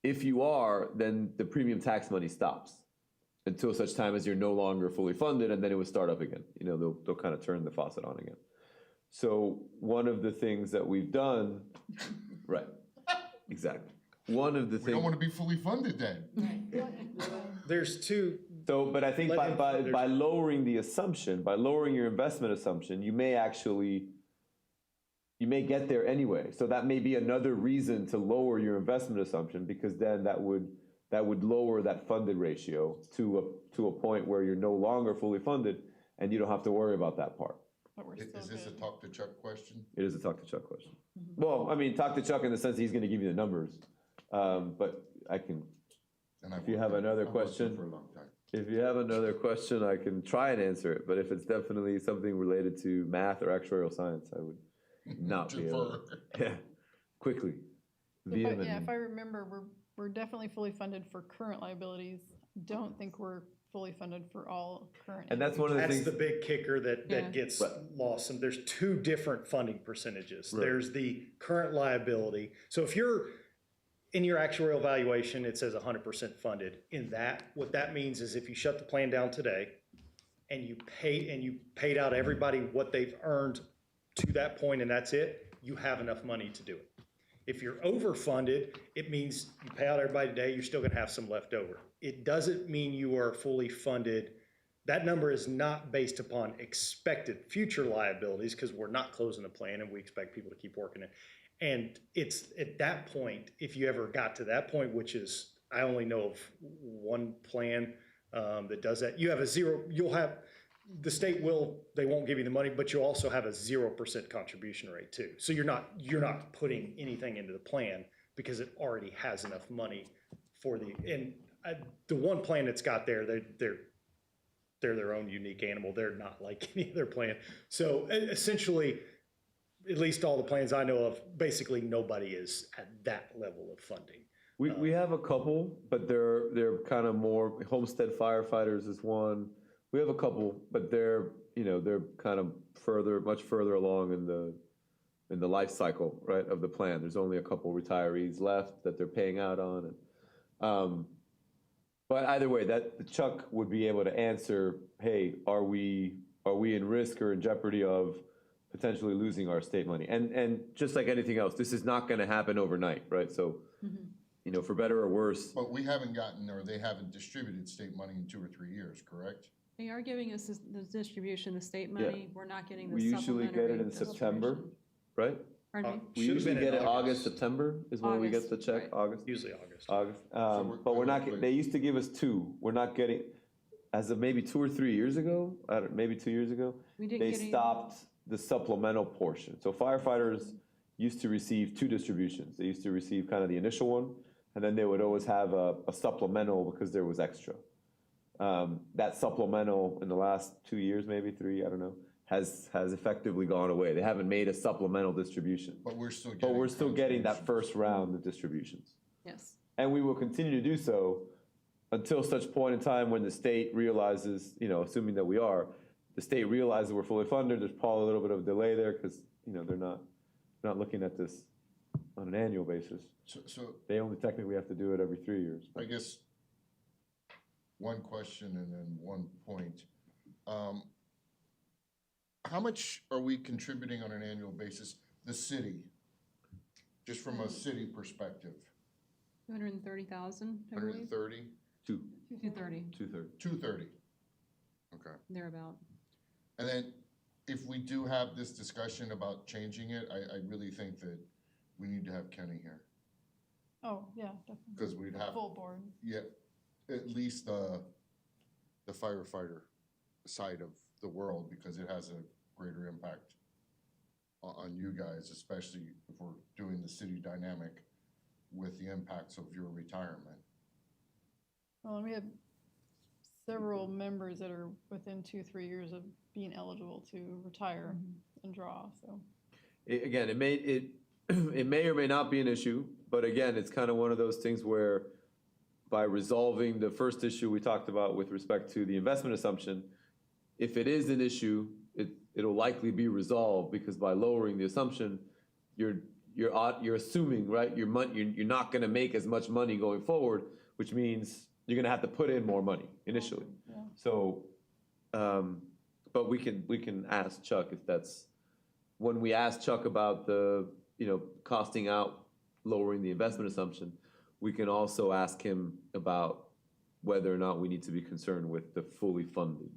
If you are, then the premium tax money stops until such time as you're no longer fully funded, and then it would start up again. You know, they'll kind of turn the faucet on again. So one of the things that we've done, right, exactly. One of the We don't things. want to be fully funded then. There's two, So, but I think Let him- by lowering the assumption, by lowering your investment assumption, you may get there anyway. So that may be another reason to lower your investment assumption, because then that would lower that funded ratio to a point where you're no longer fully funded, and you don't have to worry about that part. But we're still Is this a good. talk to Chuck question? It is a talk to Chuck question. Well, I mean, talk to Chuck in the sense that he's gonna give you the numbers, but I can, And I've If you worked have with- another I've worked with him question. For a long time. if you have another question, I can try and answer it, but if it's definitely something related to math or actuarial science, I would not be able to. Defer. Yeah, quickly, If I vehemently. remember, we're definitely fully funded for current liabilities. Don't think we're fully funded for all current. And that's one of the that's things. the big kicker Yeah. that gets Right. lost. And there's two different funding percentages. Right. There's the current liability. So if you're in your actuarial valuation, it says 100% funded. In that, what that means is if you shut the plan down today and you paid out everybody what they've earned to that point and that's it, you have enough money to do it. If you're overfunded, it means you pay out everybody today, you're still gonna have some left over. It doesn't mean you are fully funded that number is not based upon expected future liabilities, because we're not closing the plan and we expect people to keep working it. And it's at that point, if you ever got to that point, which is, I only know of one plan that does that. You have a zero, the state they won't give you the money, but you'll also have a 0% contribution rate too. So you're not putting anything into the plan because it already has enough money for the one plan that's got there, they're their own unique animal. They're not like any other plan. So essentially, at least all the plans I know of, basically nobody is at that level of funding. We have a couple, but they're kind of more, Homestead Firefighters is one. We have a couple, but they're kind of much further along in the life cycle, right, of the plan. There's only a couple retirees left that they're paying out on. But either way, Chuck would be able to answer, hey, are we in risk or in jeopardy of potentially losing our state money? And just like anything else, this is not going to happen overnight, right? So, for better or worse. But we haven't gotten, or they haven't distributed state money in 2 or 3 years, correct? They are giving us the distribution, the state money. We're not getting the We usually get it in supplementary September, distribution. right? Pardon me? We usually get it August, September is when we get the check, right. August. Usually August. But we're not, they used to give us 2. We're not getting, as of maybe 2 or 3 years ago, maybe 2 years ago, We didn't they get any- stopped the supplemental portion. So firefighters used to receive 2 distributions. They used to receive kind of the initial one, and then they would always have a supplemental because there was extra. That supplemental in the last 2 years, maybe 3, I don't know, has effectively gone away. They haven't made a supplemental distribution. But we're still getting that first round of distributions. Yes. And we will continue to do so until such point in time when the state realizes, assuming that we are, the state realizes we're fully funded. There's probably a little bit of a delay there because, they're not looking at this on an annual basis. So They only technically have to do it every 3 years. I guess one question and then one point. How much are we contributing on an annual basis, the city, just from a city perspective? 230,000, I believe. 130? 230, 2/3. 230. Okay. thereabout. And then if we do have this discussion about changing it, I really think that we need to have Kenny here. Oh, yeah, definitely. Because we'd have, Full board. yeah, at least the firefighter side of the world, because it has a greater impact on you guys, especially if we're doing the city dynamic with the impacts of your retirement. Well, and we have several members that are within 2-3 years of being eligible to retire and draw, so. Again, it may or may not be an issue, but again, it's kind of one of those things where by resolving the first issue we talked about with respect to the investment assumption, if it is an issue, it'll likely be resolved because by lowering the assumption, you're assuming, right, you're not going to make as much money going forward, which means you're going to have to put in more money initially. Yeah. So, but we can ask Chuck if that's, when we ask Chuck about the, costing out, lowering the investment assumption, we can also ask him about whether or not we need to be concerned with the fully funded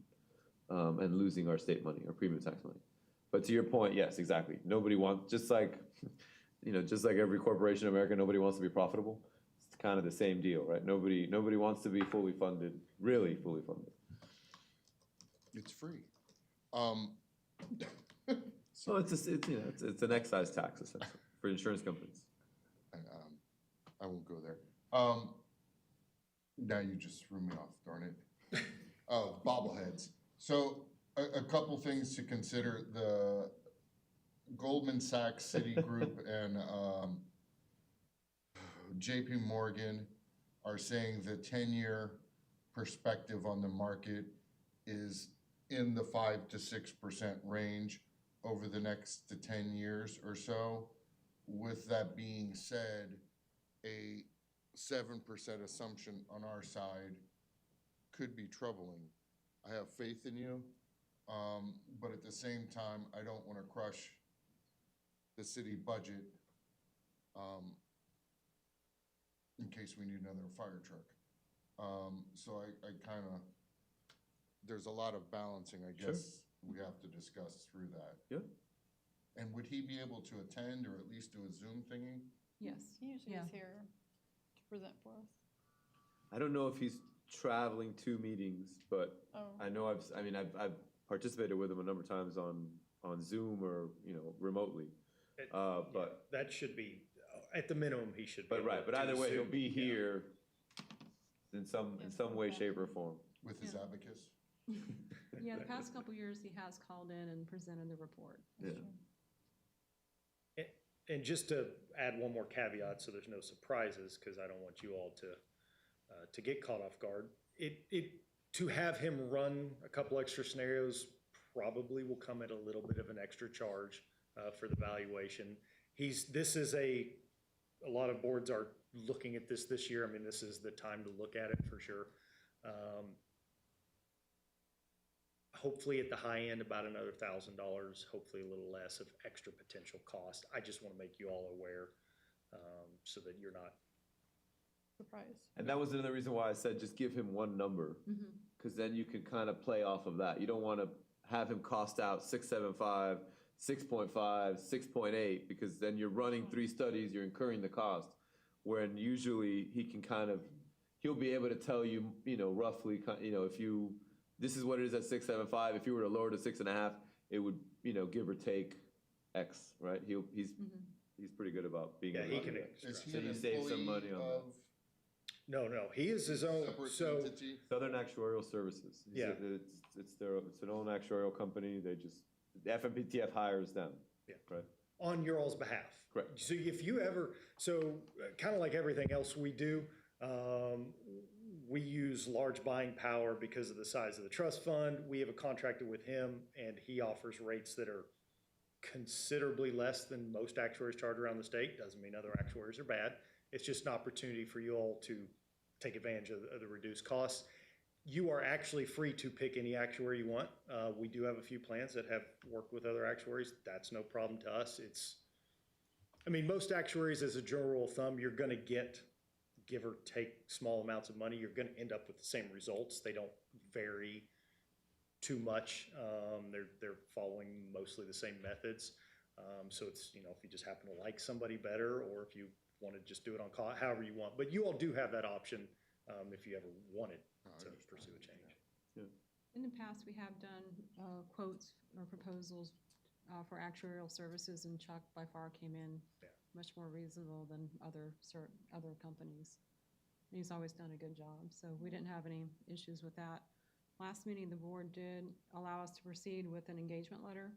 and losing our state money, our premium tax money. But to your point, yes, exactly. Nobody wants, just like every corporation in America, nobody wants to be profitable. It's kind of the same deal, right? Nobody wants to be fully funded, really fully funded. It's free. So it's an excise tax essentially for insurance companies. I won't go there. Now you just threw me off, darn it. Oh, bobbleheads. So a couple things to consider. The Goldman Sachs, Citigroup, and JP Morgan are saying the 10-year perspective on the market is in the 5 to 6% range over the next 10 years or so. With that being said, a 7% assumption on our side could be troubling. I have faith in you, but at the same time, I don't want to crush the city budget in case we need another fire truck. So I kind of there's a lot of balancing, I Sure. guess, we have to discuss through that. Yeah. And would he be able to attend or at least do a Zoom thingy? Yes. He usually Yeah. is here to present for us. I don't know if he's traveling to meetings, but Oh, I know I've participated with him a number of times on Zoom or, remotely. It- But, That should be, at the minimum, he should be. but able right, but to either way, he'll Zoom, be yeah. here in some way, shape, or form. With his abacus? Yeah, the past couple years, he has called in and presented the report. Yeah. And just to add one more caveat, so there's no surprises, because I don't want you all to get caught off guard. To have him run a couple extra scenarios probably will come at a little bit of an extra charge for the valuation. A lot of boards are looking at this year. I mean, this is the time to look at it for sure. Hopefully at the high end, about another $1,000, hopefully a little less of extra potential cost. I just want to make you all aware, so that you're not. surprise. And that was another reason why I said just give him one number, because then you can kind of play off of that. You don't want to have him cost out 6.75, 6.5, 6.8, because then you're running 3 studies, you're incurring the cost. When usually he'll be able to tell you, roughly, this is what it is at 6.75. If you were to lower to 6.5, it would, give or take X, right? He's pretty good about being Yeah, able he to can do that. Is he So an you save some employee money on that. of No, he is his own, separate so, entity? Southern Actuarial Services. Yeah. It's an own actuarial company. The FMPTF hires them. Yeah. Right. on your all's behalf. Correct. So if you ever, kind of like everything else we do, we use large buying power because of the size of the trust fund. We have a contractor with him, and he offers rates that are considerably less than most actuaries charge around the state. Doesn't mean other actuaries are bad. It's just an opportunity for you all to take advantage of the reduced costs. You are actually free to pick any actuary you want. We do have a few plans that have worked with other actuaries. That's no problem to us. Most actuaries, as a general rule of thumb, you're gonna get, give or take small amounts of money, you're gonna end up with the same results. They don't vary too much. They're following mostly the same methods. So it's, if you just happen to like somebody better, or if you want to just do it on call, however you want. But you all do have that option, if you ever wanted to pursue a change. In the past, we have done quotes or proposals for actuarial services, and Chuck by far came in much more reasonable than other companies. And he's always done a good job, so we didn't have any issues with that. Last meeting, the board did allow us to proceed with an engagement letter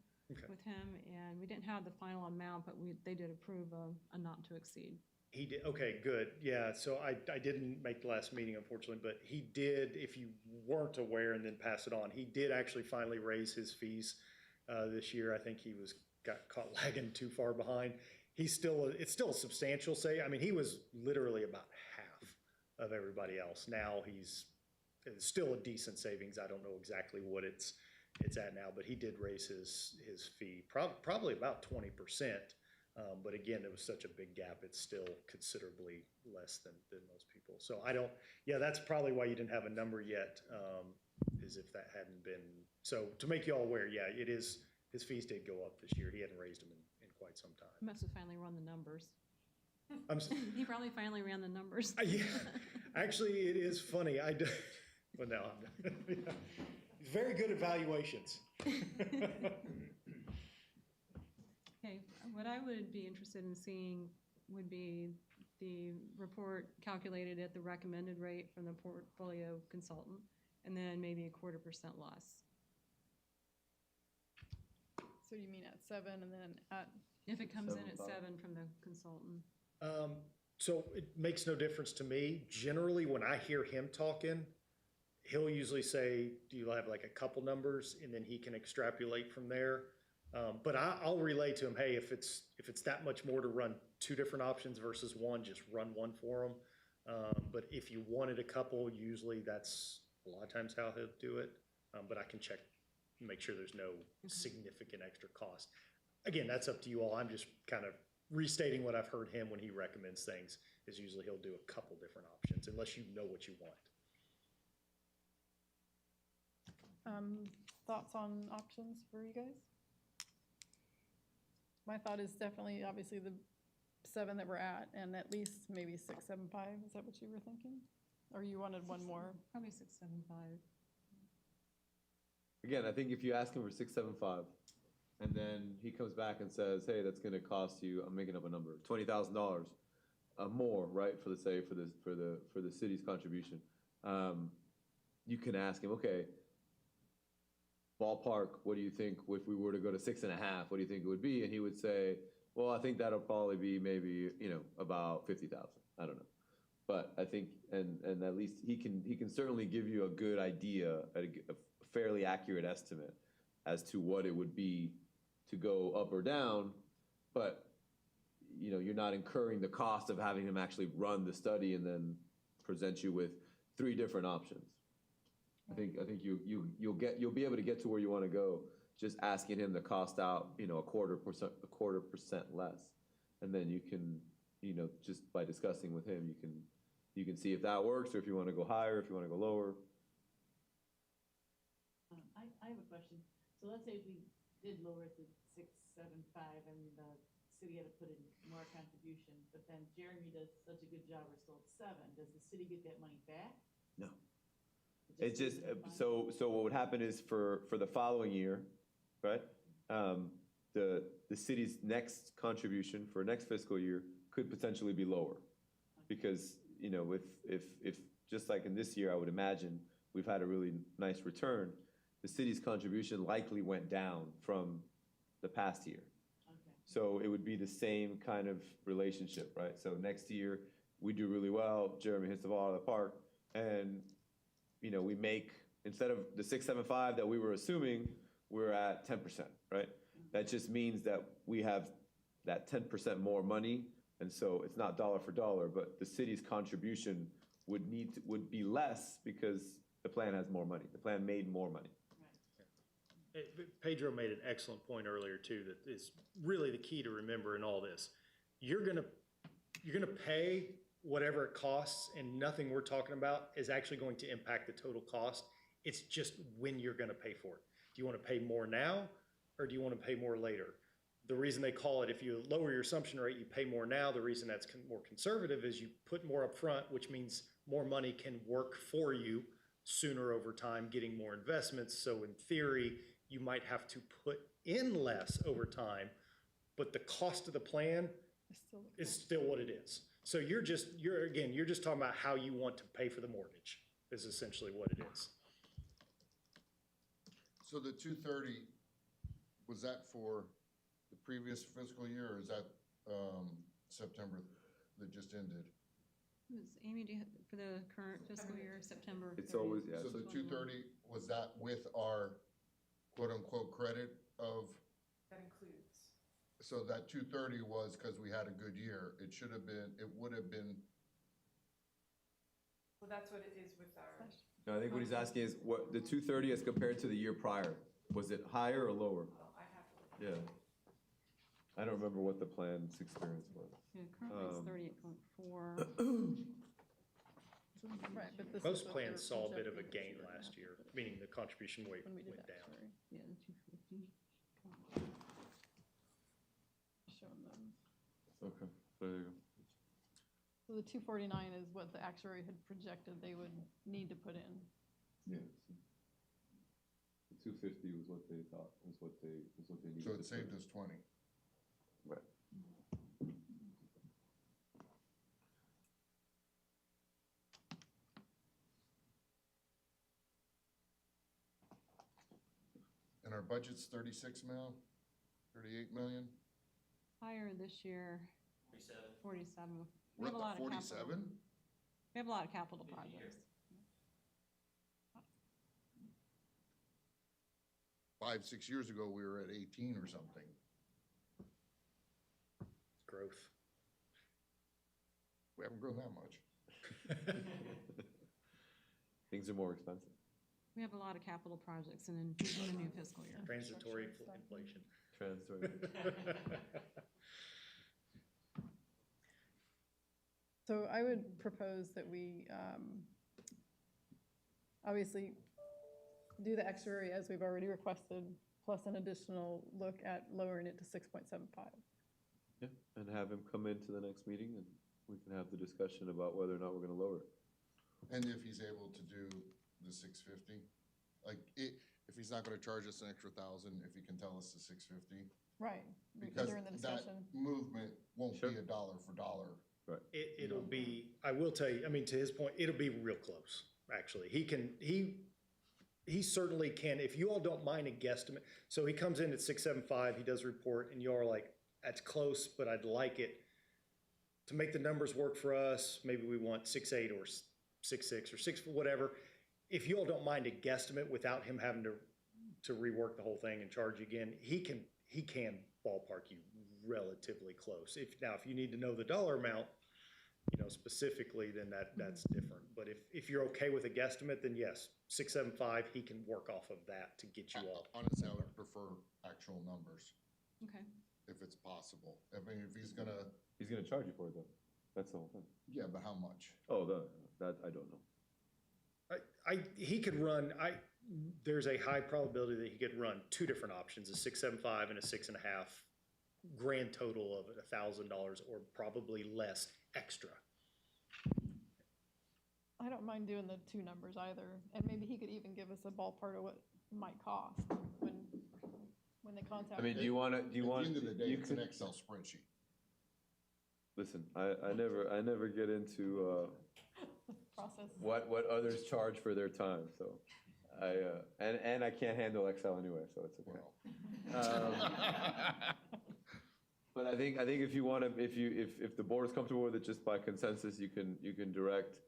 with him, and we didn't have the final amount, but they did approve a not to exceed. He did, okay, good, yeah, so I didn't make the last meeting unfortunately, but he did, if you weren't aware and then pass it on, he did actually finally raise his fees this year. I think he got caught lagging too far behind. It's still a substantial he was literally about half of everybody else. Now it's still a decent savings. I don't know exactly what it's at now, but he did raise his fee, probably about 20%. But again, it was such a big gap, it's still considerably less than most people. So that's probably why you didn't have a number yet, is if that hadn't been, so to make you all aware, it is, his fees did go up this year. He hadn't raised them in quite some time. He must have finally run the numbers. I'm s- He probably finally ran the numbers. Yeah, actually, it is funny, well, no, I'm not. He's very good at valuations. Okay, what I would be interested in seeing would be the report calculated at the recommended rate from the portfolio consultant, and then maybe 0.25% less. So you mean at 7 and then at, If it comes in at 7.5. 7 from the consultant. So it makes no difference to me. Generally, when I hear him talking, he'll usually say, do you have like a couple numbers? And then he can extrapolate from there. But I'll relay to him, hey, if it's that much more to run 2 different options versus one, just run one for him. But if you wanted a couple, usually that's a lot of times how he'll do it. But I can check, make sure there's no significant extra cost. Again, that's up to you all. I'm just kind of restating what I've heard him when he recommends things, is usually he'll do a couple different options, unless you know what you want. Thoughts on options for you guys? My thought is definitely, obviously, the 7 that we're at, and at least maybe 6, 7, 5. Is that what you were thinking? Or you wanted one more? Probably 675. Again, I think if you ask him for 675, and then he comes back and says, hey, that's gonna cost you, I'm making up a number, $20,000 more, right, for the city's contribution. You can ask him, okay, ballpark, what do you think if we were to go to 6.5, what do you think it would be? And he would say, well, I think that'll probably be maybe, about 50,000. I don't know. But I think, and at least he can certainly give you a good idea, a fairly accurate estimate as to what it would be to go up or down, but you're not incurring the cost of having him actually run the study and then present you with 3 different options. I think you'll be able to get to where you want to go just asking him to cost out a quarter percent less, and then you can just by discussing with him you can see if that works, or if you want to go higher, if you want to go lower. I have a question. So let's say we did lower it to 675 and the city had to put in more contribution, but then Jeremy does such a good job, we're still at 7. Does the city get that money back? No. It just, so what would happen is for the following year, right? The city's next contribution for next fiscal year could potentially be lower. Because, if just like in this year, I would imagine we've had a really nice return, the city's contribution likely went down from the past year. Okay. So it would be the same kind of relationship, right? So next year, we do really well, Jeremy hits the ball out of the park, and we make, instead of the 675 that we were assuming, we're at 10%, right? That just means that we have that 10% more money, and so it's not dollar for dollar, but the city's contribution would be less because the plan has more money. The plan made more money. Pedro made an excellent point earlier too, that is really the key to remember in all this. You're gonna pay whatever it costs, and nothing we're talking about is actually going to impact the total cost. It's just when you're gonna pay for it. Do you wanna pay more now, or do you wanna pay more later? The reason they call it, if you lower your assumption rate, you pay more now. The reason that's more conservative is you put more up front, which means more money can work for you sooner over time, getting more investments. So in theory, you might have to put in less over time, but the cost of the plan is still what it is. So you're just talking about how you want to pay for the mortgage is essentially what it is. So the 230, was that for the previous fiscal year, or is that September that just ended? Amy, for the current fiscal year, September? It's always, yeah. So the 230, was that with our quote-unquote credit of? That includes. So that 230 was because we had a good year. It would have been. Well, that's what it is with our. No, I think what he's asking is what the 230 as compared to the year prior, was it higher or lower? Oh, I have to look. Yeah. I don't remember what the plan's experience was. Yeah, currently it's 38.4. Right, but this is Most what plans we're saw a bit of a projecting gain this year last now. year, meaning the contribution rate When we did went that, down. sorry. Yeah, the 250. Showing them. Okay, so there you go. So the 249 is what the actuary had projected they would need to put in. Yeah. The 250 was what they thought, was what they needed. So to it saved put in. us 20. Right. And our budget's 36 mil, 38 million? Higher this year, 47. We We're have at a lot the of capital. 47? We have a lot of capital projects. 5-6 years ago, we were at 18 or something. Growth. We haven't grown that much. Things are more expensive. We have a lot of capital projects in the new fiscal year. Transitory inflation. Transitory. So I would propose that we, obviously, do the actuary as we've already requested, plus an additional look at lowering it to 6.75. Yeah, and have him come into the next meeting and we can have the discussion about whether or not we're gonna lower it. And if he's able to do the 650, like, if he's not gonna charge us an extra 1,000, if he can tell us the 650, Right, because during the that discussion. movement won't Sure. be a dollar for dollar. It'll be, I will tell you, I mean, to his point, it'll be real close, actually. He certainly can, if you all don't mind a guesstimate. So he comes in at 675, he does a report, and you are like, that's close, but I'd like it to make the numbers work for us. Maybe we want 6.8 or 6.6 or 6, whatever. If you all don't mind a guesstimate without him having to rework the whole thing and charge you again, he can ballpark you relatively close. If you need to know the dollar amount, specifically, then that's different. But if you're okay with a guesstimate, then yes, 675, he can work off of that to get you all. Honestly, I would prefer actual numbers, Okay. if it's possible. I mean, if he's gonna, He's gonna charge you for it though. That's the whole thing. yeah, but how much? Oh, that I don't know. He could run, there's a high probability that he could run two different options, a 675 and a 6.5, grand total of $1,000 or probably less extra. I don't mind doing the two numbers either, and maybe he could even give us a ballpark of what it might cost when they contact. I mean, do you want? At the end of the day, it's an Excel spreadsheet. Listen, I never get into process. what others charge for their time, so and I can't handle Excel anyway, so it's okay. But I think if you want to, if the board is comfortable with it, just by consensus, you can direct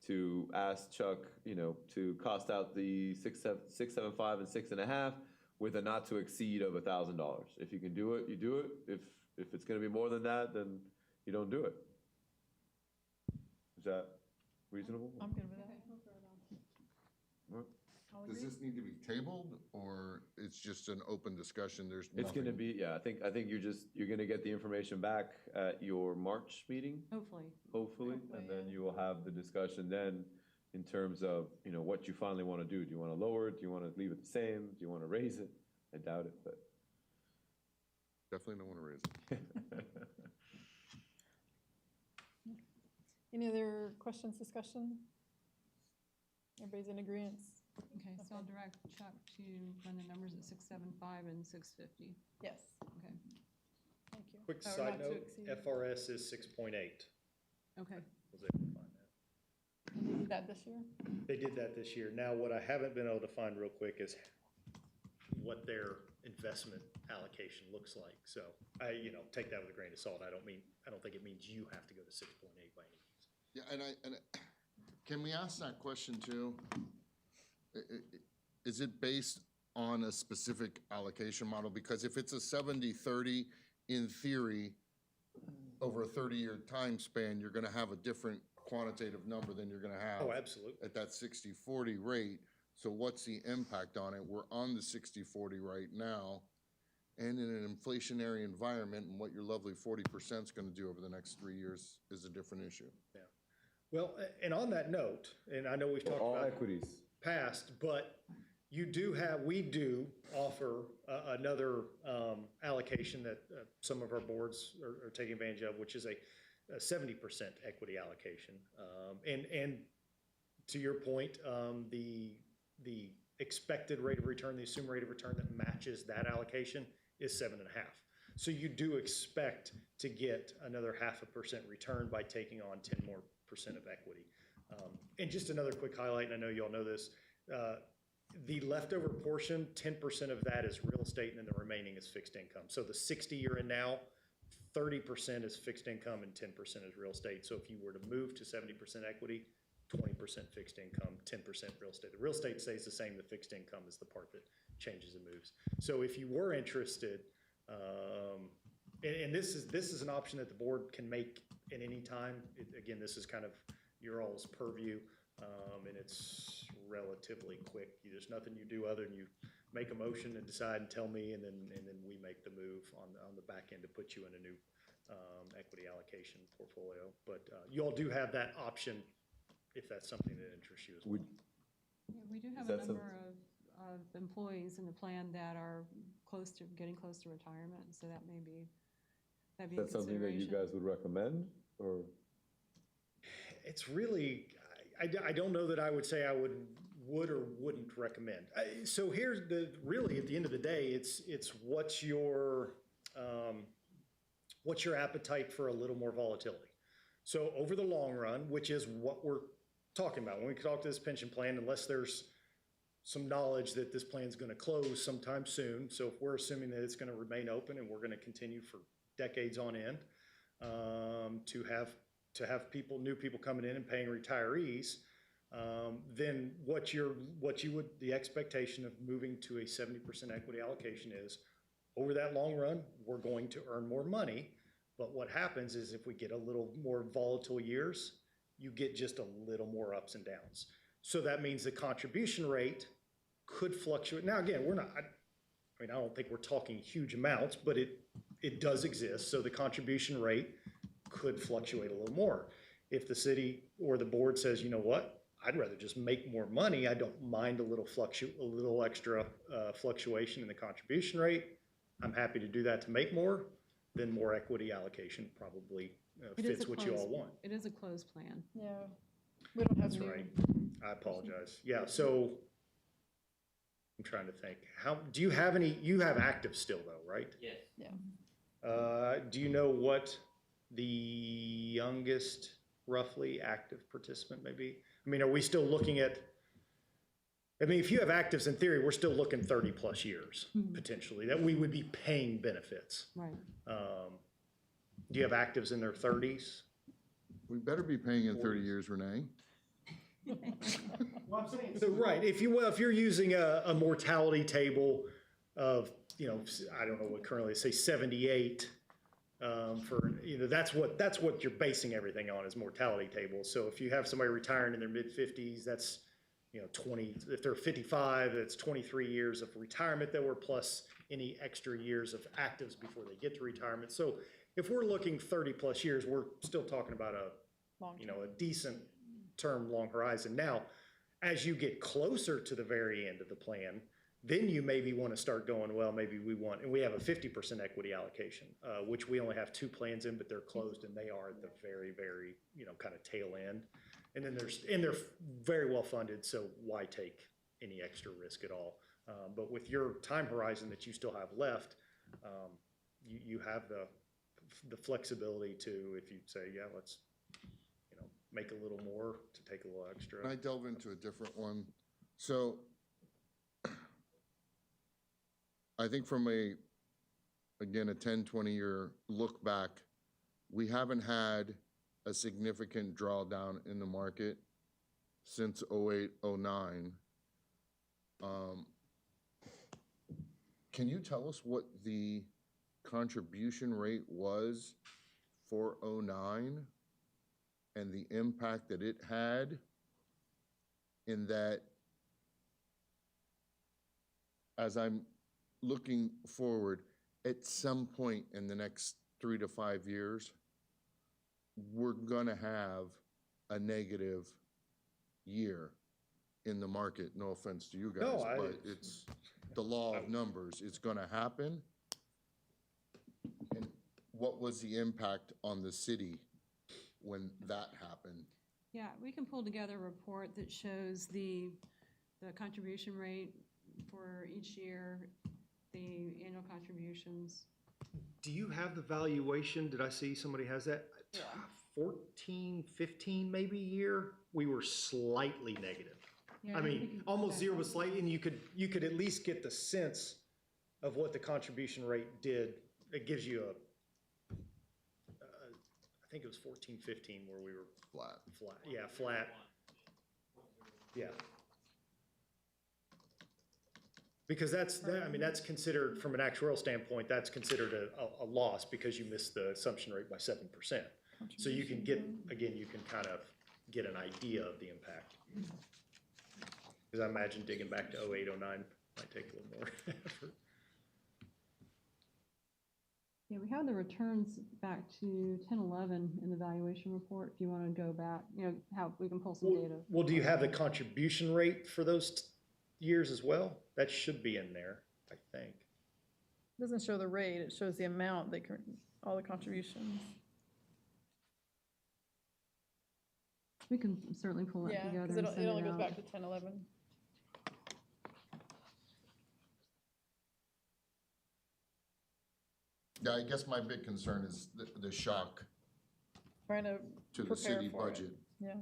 to ask Chuck, to cost out the 675 and 6.5 with a not to exceed of $1,000. If you can do it, you do it. If it's going to be more than that, then you don't do it. Is that reasonable? I'm good with that. Right. I'll Does agree. this need to be tabled, or it's just an open discussion? There's It's nothing. gonna be, yeah, I think you're gonna get the information back at your March meeting, Hopefully. hopefully, and then you will have the discussion then in terms of, what you finally wanna do. Do you wanna lower it? Do you wanna leave it the same? Do you wanna raise it? I doubt it, but. Definitely don't want to raise it. Any other questions, discussion? Everybody's in agreement? Okay, so I'll direct Chuck to run the numbers at 675 and 650. Yes, Okay. thank you. Quick Or side not to note, exceed. FRS is 6.8. Okay. Was able to find that. And they did that this year? They did that this year. Now, what I haven't been able to find real quick is what their investment allocation looks like. So take that with a grain of salt. I don't think it means you have to go to 6.8 by any means. Yeah, and can we ask that question too? Is it based on a specific allocation model? Because if it's a 70-30, in theory, over a 30-year time span, you're gonna have a different quantitative number than you're gonna have Oh, absolutely. at that 60-40 rate. So what's the impact on it? We're on the 60-40 right now. And in an inflationary environment, and what your lovely 40% is gonna do over the next 3 years is a different issue. Yeah. Well, and on that note, and I know we've talked All about equities. past, but we do offer another allocation that some of our boards are taking advantage of, which is a 70% equity allocation. And to your point, the expected rate of return, the assumed rate of return that matches that allocation is 7.5. So you do expect to get another 0.5% return by taking on 10% more of equity. And just another quick highlight, and I know you all know this, the leftover portion, 10% of that is real estate, and then the remaining is fixed income. So the 60 you're in now, 30% is fixed income and 10% is real estate. So if you were to move to 70% equity, 20% fixed income, 10% real estate. The real estate stays the same, the fixed income is the part that changes and moves. So if you were interested, and this is an option that the board can make at any time. Again, this is kind of your all's purview, and it's relatively quick. There's nothing you do other than you make a motion and decide and tell me, and then we make the move on the back end to put you in a new equity allocation portfolio. But you all do have that option if that's something that interests you as well. Yeah, we do have Is a that number of of employees in the plan that are getting close to retirement, so that'd be a Is that something that you consideration. guys would recommend, or? It's really, I don't know that I would say I would or wouldn't recommend. So here's really at the end of the day, it's what's your appetite for a little more volatility? So over the long run, which is what we're talking about, when we talk to this pension plan, unless there's some knowledge that this plan's gonna close sometime soon. So if we're assuming that it's gonna remain open and we're gonna continue for decades on end, to have new people coming in and paying retirees, then the expectation of moving to a 70% equity allocation is, over that long run, we're going to earn more money. But what happens is if we get a little more volatile years, you get just a little more ups and downs. So that means the contribution rate could fluctuate. Now, again, I don't think we're talking huge amounts, but it does exist. So the contribution rate could fluctuate a little more. If the city or the board says, you know what, I'd rather just make more money, I don't mind a little extra fluctuation in the contribution rate, I'm happy to do that to make more, then more equity allocation probably fits what you all want. It is a closed plan. Yeah. We don't have That's new. right. I apologize. Yeah, so I'm trying to think. Do you have active still though, right? Yes. Yeah. Do you know what the youngest roughly active participant may be? I mean, are we still looking at, if you have actives in theory, we're still looking 30 plus years potentially that we would be paying benefits. Right. Do you have actives in their 30s? We better be paying in 30 years, Renee. Well, I'm saying. So, right, if you're using a mortality table of, I don't know what currently, say 78, that's what you're basing everything on is mortality tables. So if you have somebody retiring in their mid-50s, that's, 20, if they're 55, that's 23 years of retirement that were plus any extra years of actives before they get to retirement. So if we're looking 30 plus years, we're still talking about a decent term, long horizon. Now, as you get closer to the very end of the plan, then you maybe want to start going, well, maybe and we have a 50% equity allocation, which we only have 2 plans in, but they're closed and they are at the very, very, kind of tail end. And then they're very well funded, so why take any extra risk at all? But with your time horizon that you still have left, you have the flexibility to, if you say, yeah, let's, make a little more to take a little extra. Can I delve into a different one? So I think from a 10, 20-year look back, we haven't had a significant drawdown in the market since 08, 09. Can you tell us what the contribution rate was for 09 and the impact that it had in that, as I'm looking forward, at some point in the next 3 to 5 years, we're gonna have a negative year in the market. No offense to you guys, but it's the law of numbers. It's gonna happen. And what was the impact on the city when that happened? Yeah, we can pull together a report that shows the contribution rate for each year, the annual contributions. Do you have the valuation? Did I see somebody has that? Yeah. 14, 15 maybe year, we were slightly negative. Yeah, I we mean, can- almost zero was slightly, and you could at least get the sense of what the contribution rate did. It gives you I think it was 14, 15 where we were Flat. yeah, flat, yeah. Because that's considered, from an actuarial standpoint, that's considered a loss because you missed the assumption rate by 7%. So you can you can kind of get an idea of the impact. Because I imagine digging back to 08, 09 might take a little more effort. Yeah, we have the returns back to 10, 11 in the valuation report, if you want to go back, how we can pull some data. Well, do you have the contribution rate for those years as well? That should be in there, I think. It doesn't show the rate, it shows the amount, all the contributions. We can certainly pull that Yeah, together because and it send only it goes out. back to 10, 11. Yeah, I guess my big concern is the shock Trying to to the prepare city for it. budget Yeah,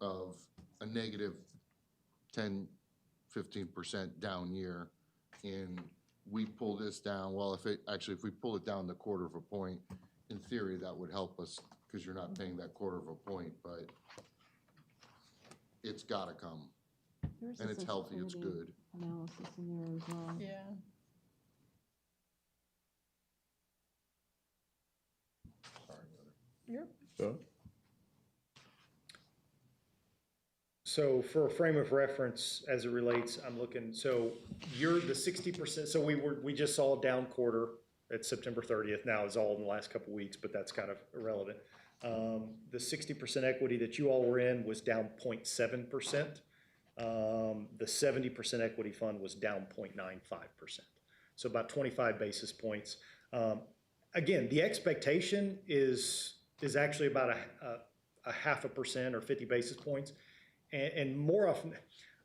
of a negative 10, 15% down year. And we pull this down, well, if we pull it down the quarter of a point, in theory, that would help us because you're not paying that quarter of a point, but it's gotta come. There's And a it's healthy, it's sensitivity good. Analysis in there as well. yeah. You're, So for a frame of reference, as it relates, I'm looking, so you're the 60%, so we just saw a down quarter at September 30th. Now it's all in the last couple of weeks, but that's kind of irrelevant. The 60% equity that you all were in was down 0.7%. The 70% equity fund was down 0.95%. So about 25 basis points. Again, the expectation is actually about a 0.5% or 50 basis points. And more often,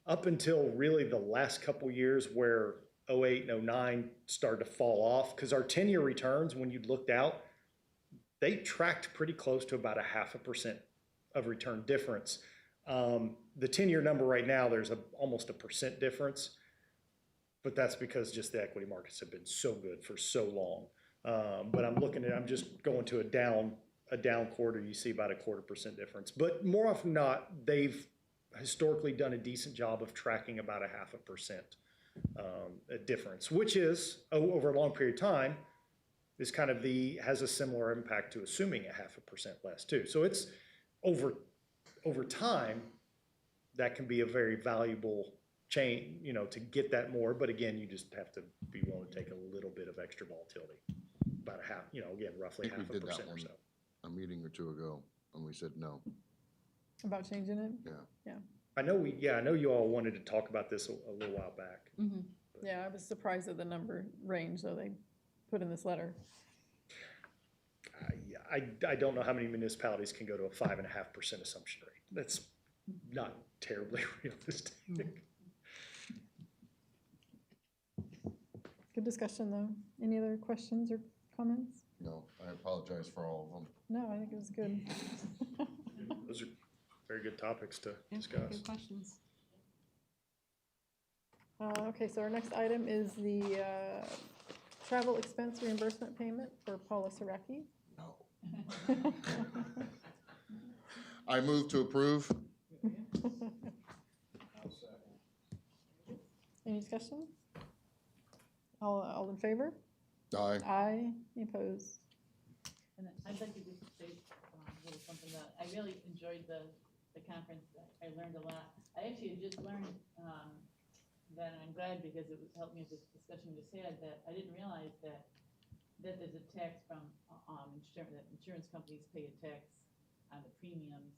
up until really the last couple years where 08 and 09 started to fall off, because our 10-year returns, when you looked out, they tracked pretty close to about a 0.5% of return difference. The 10-year number right now, there's almost a percent difference, but that's because just the equity markets have been so good for so long. But I'm just going to a down quarter, you see about a 0.25% difference. But more often than not, they've historically done a decent job of tracking about a 0.5% difference, which is over a long period of time is kind of has a similar impact to assuming a 0.5% less too. So it's over time, that can be a very valuable chain, to get that more. But again, you just have to be willing to take a little bit of extra volatility, about a half, again, roughly I think we did 0.5% that or one so. a meeting or two ago, and we said no. about changing it? Yeah. I know you all wanted to talk about this a little while back. Mm-hmm. Yeah, I was surprised at the number range, though, they put in this letter. I don't know how many municipalities can go to a 5.5% assumption rate. That's not terribly realistic. Good discussion, though. Any other questions or comments? No, I apologize for all of them. No, I think it was good. Those are very good topics to Yeah, discuss. good questions. Okay, so our next item is the travel expense reimbursement payment for Paula Saraki. No. I move to approve. Any discussion? All in favor? Aye. Aye. Any opposed? And I'd like to just say a little something that I really enjoyed the conference. I learned a lot. I actually had just learned that, and I'm glad because it helped me with this discussion you just had, that I didn't realize that there's a tax from insurance, that insurance companies pay a tax on the premiums,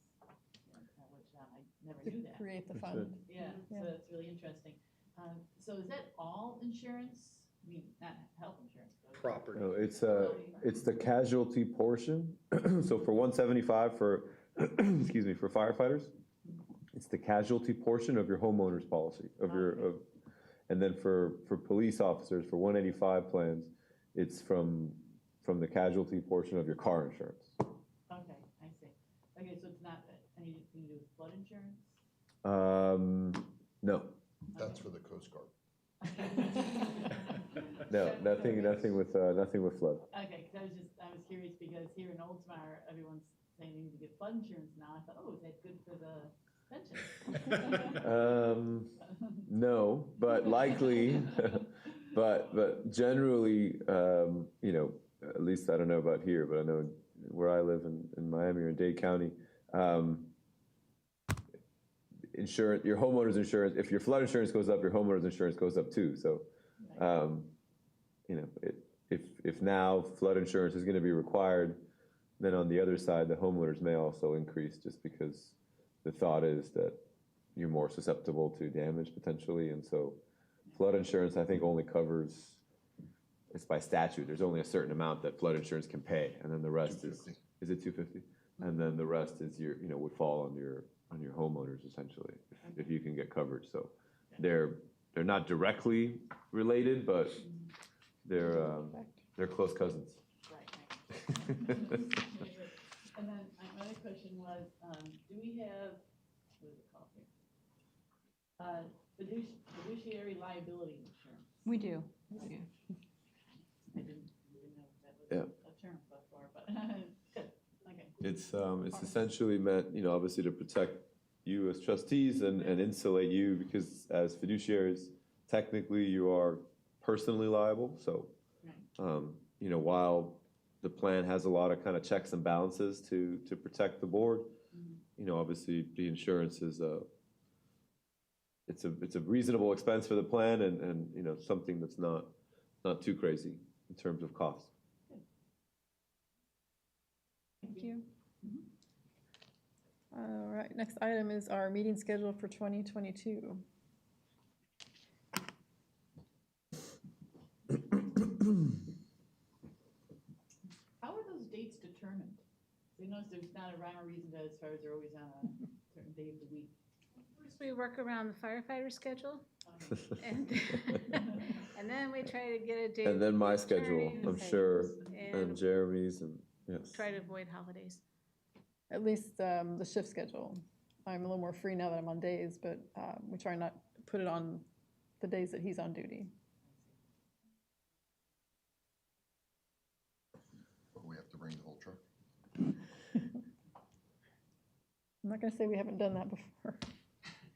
which I never To knew that. create the That's fund. Yeah, so that's really interesting. So is that all insurance? I mean, not health insurance. But Property. No, it's the casualty portion. So for 175 for, excuse me, for firefighters, it's the casualty portion of your homeowner's policy and then for police officers, for 185 plans, it's from the casualty portion of your car insurance. Okay, I see. Okay, so it's not anything to do with flood insurance? No, That's for the Coast Guard. no, nothing with flood. Okay, because I was curious because here in Oldsmar, everyone's saying you need to get flood insurance now. I thought, oh, is that good for the pension? No, but likely, but generally, at least I don't know about here, but I know where I live in Miami or in Dade County, insurance, your homeowner's insurance, if your flood insurance goes up, your homeowner's insurance goes up too. So, if now flood insurance is going to be required, then on the other side, the homeowners may also increase just because the thought is that you're more susceptible to damage potentially, and so flood insurance, I think, only covers, it's by statute, there's only a certain amount that flood insurance can pay, and then the rest is it 250? And then the rest is your, would fall on your homeowners essentially, if you can get coverage, so they're not directly related, but they're close cousins. And then my other question was, do we have, what is it called here? Fiduciary liability insurance. We do. I didn't know if that was a term before, but good, okay. It's essentially meant, obviously to protect you as trustees and insulate you, because as fiduciaries, technically you are personally liable, so, while the plan has a lot of kind of checks and balances to protect the board, obviously the insurance is it's a reasonable expense for the plan, and something that's not too crazy in terms of cost. Thank you. All right, next item is our meeting schedule for 2022. How are those dates determined? You notice there's not a rhyme or reason to, as far as they're always on a certain day of the week. First, we work around the firefighter schedule, and and then we try to get a date. And then my with schedule, attorneys I'm sure, and Jeremy's, and yes. Try to avoid holidays. At least the shift schedule. I'm a little more free now that I'm on days, but we try not to put it on the days that he's on duty. We have to bring the whole truck. I'm not gonna say we haven't done that before.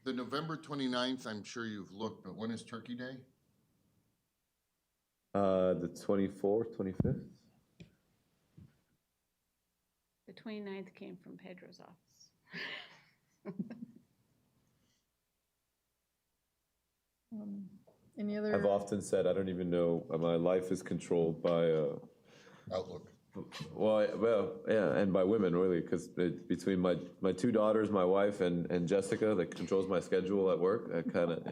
The November 29th, I'm sure you've looked, but when is Turkey Day? The 24th, 25th? The 29th came from Pedro's office. Any other? I've often said, I don't even know, my life is controlled by Outlook. Well, yeah, and by women really, because between my two daughters, my wife, and Jessica, that controls my schedule at work. I kind of,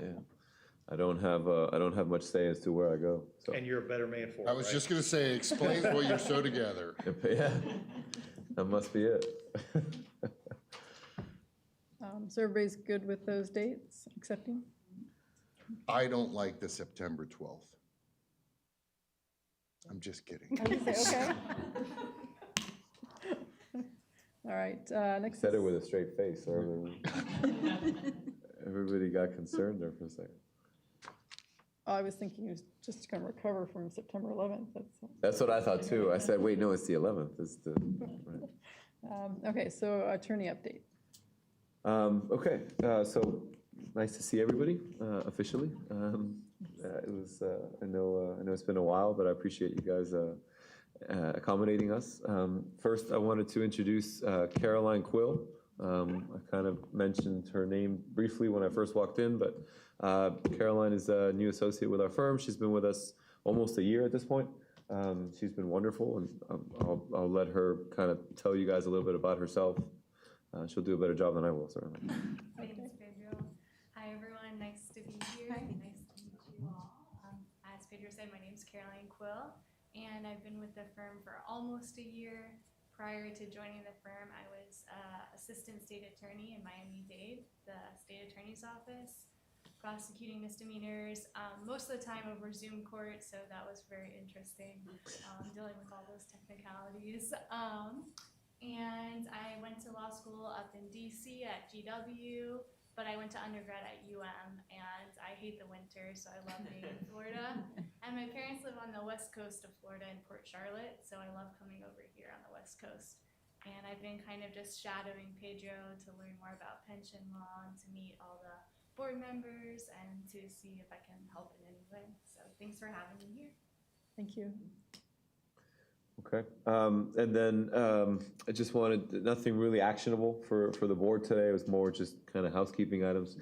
I don't have much say as to where I go. So. And you're a better man for it, I was just gonna say, explain why you're so together. Yeah, that must be it. So everybody's good with those dates, accepting? I don't like the September 12th. I'm just kidding. I would say, okay. All right, next. Said it with a straight face, so everybody got concerned there for a second. Oh, I was thinking he was just gonna recover from September 11th. That's what I thought too. I said, wait, no, it's the 11th. It's the, right. Okay, so attorney update. Okay, so nice to see everybody officially. It was, I know it's been a while, but I appreciate you guys accommodating us. First, I wanted to introduce Caroline Quill. I kind of mentioned her name briefly when I first walked in, but Caroline is a new associate with our firm. She's been with us almost a year at this point. She's been wonderful, and I'll let her kind of tell you guys a little bit about herself. She'll do a better job than I will, certainly. Thanks, Pedro. Hi, everyone. Nice to be here. Nice to meet you all. As Pedro said, my name is Caroline Quill, and I've been with the firm for almost a year. Prior to joining the firm, I was assistant state attorney in Miami-Dade, the state attorney's office, prosecuting misdemeanors, most of the time over Zoom court, so that was very interesting, dealing with all those technicalities. And I went to law school up in DC at GW, but I went to undergrad at UM, and I hate the winter, so I love being in Florida. And my parents live on the west coast of Florida in Port Charlotte, so I love coming over here on the west coast. And I've been kind of just shadowing Pedro to learn more about pension law and to meet all the board members and to see if I can help in any way. So thanks for having me here. Thank you. Okay, and then I just wanted, nothing really actionable for the board today. It was more just kind of housekeeping items.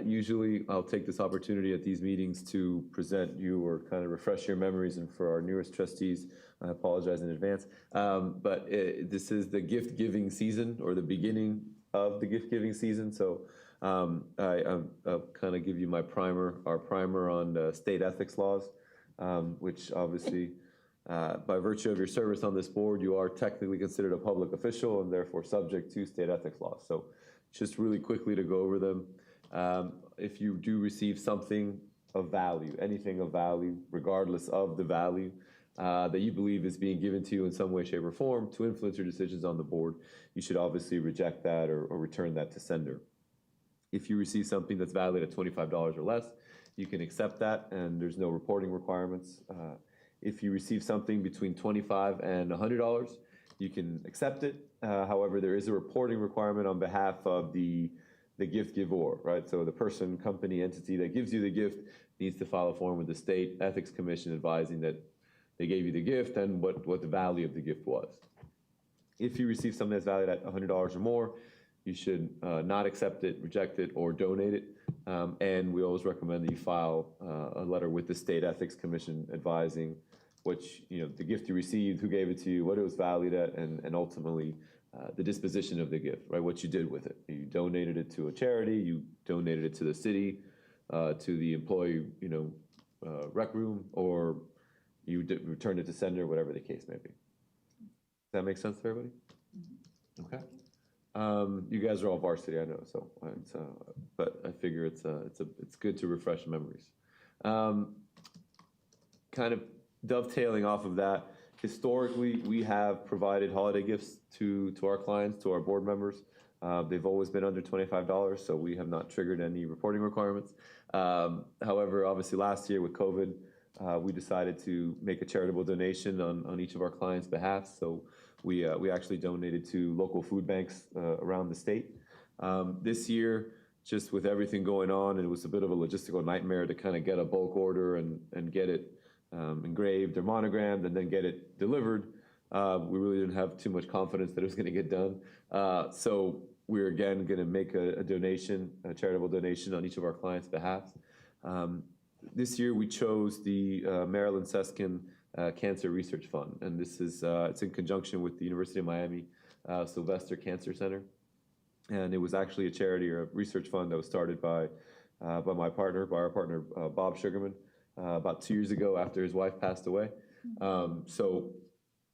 Usually I'll take this opportunity at these meetings to present you or kind of refresh your memories, and for our newest trustees, I apologize in advance. But this is the gift-giving season, or the beginning of the gift-giving season, so I'll kind of give you my our primer on state ethics laws, which obviously, by virtue of your service on this board, you are technically considered a public official and therefore subject to state ethics laws. So just really quickly to go over them. If you do receive something of value, anything of value, regardless of the value, that you believe is being given to you in some way, shape, or form to influence your decisions on the board, you should obviously reject that or return that to sender. If you receive something that's valued at $25 or less, you can accept that, and there's no reporting requirements. If you receive something between $25 and $100, you can accept it. However, there is a reporting requirement on behalf of the gift giver, right? So the person, company, entity that gives you the gift needs to file a form with the State Ethics Commission advising that they gave you the gift and what the value of the gift was. If you receive something that's valued at $100 or more, you should not accept it, reject it, or donate it. And we always recommend that you file a letter with the State Ethics Commission advising the gift you received, who gave it to you, what it was valued at, and ultimately the disposition of the gift, right? What you did with it. You donated it to a charity, you donated it to the city, to the employee, rec room, or you returned it to sender, whatever the case may be. Does that make sense to everybody? Okay. You guys are all varsity, I know, so but I figure it's good to refresh memories. Kind of dovetailing off of that, historically, we have provided holiday gifts to our clients, to our board members. They've always been under $25, so we have not triggered any reporting requirements. However, obviously last year with COVID, we decided to make a charitable donation on each of our clients' behalf. So we actually donated to local food banks around the state. This year, just with everything going on, it was a bit of a logistical nightmare to kind of get a bulk order and get it engraved or monogrammed and then get it delivered. We really didn't have too much confidence that it was going to get done. So we're again going to make a donation, a charitable donation on each of our clients' behalf. This year we chose the Maryland Seskin Cancer Research Fund, and this is it's in conjunction with the University of Miami Sylvester Cancer Center, and it was actually a charity or a research fund that was started by our partner Bob Sugarman about 2 years ago after his wife passed away. And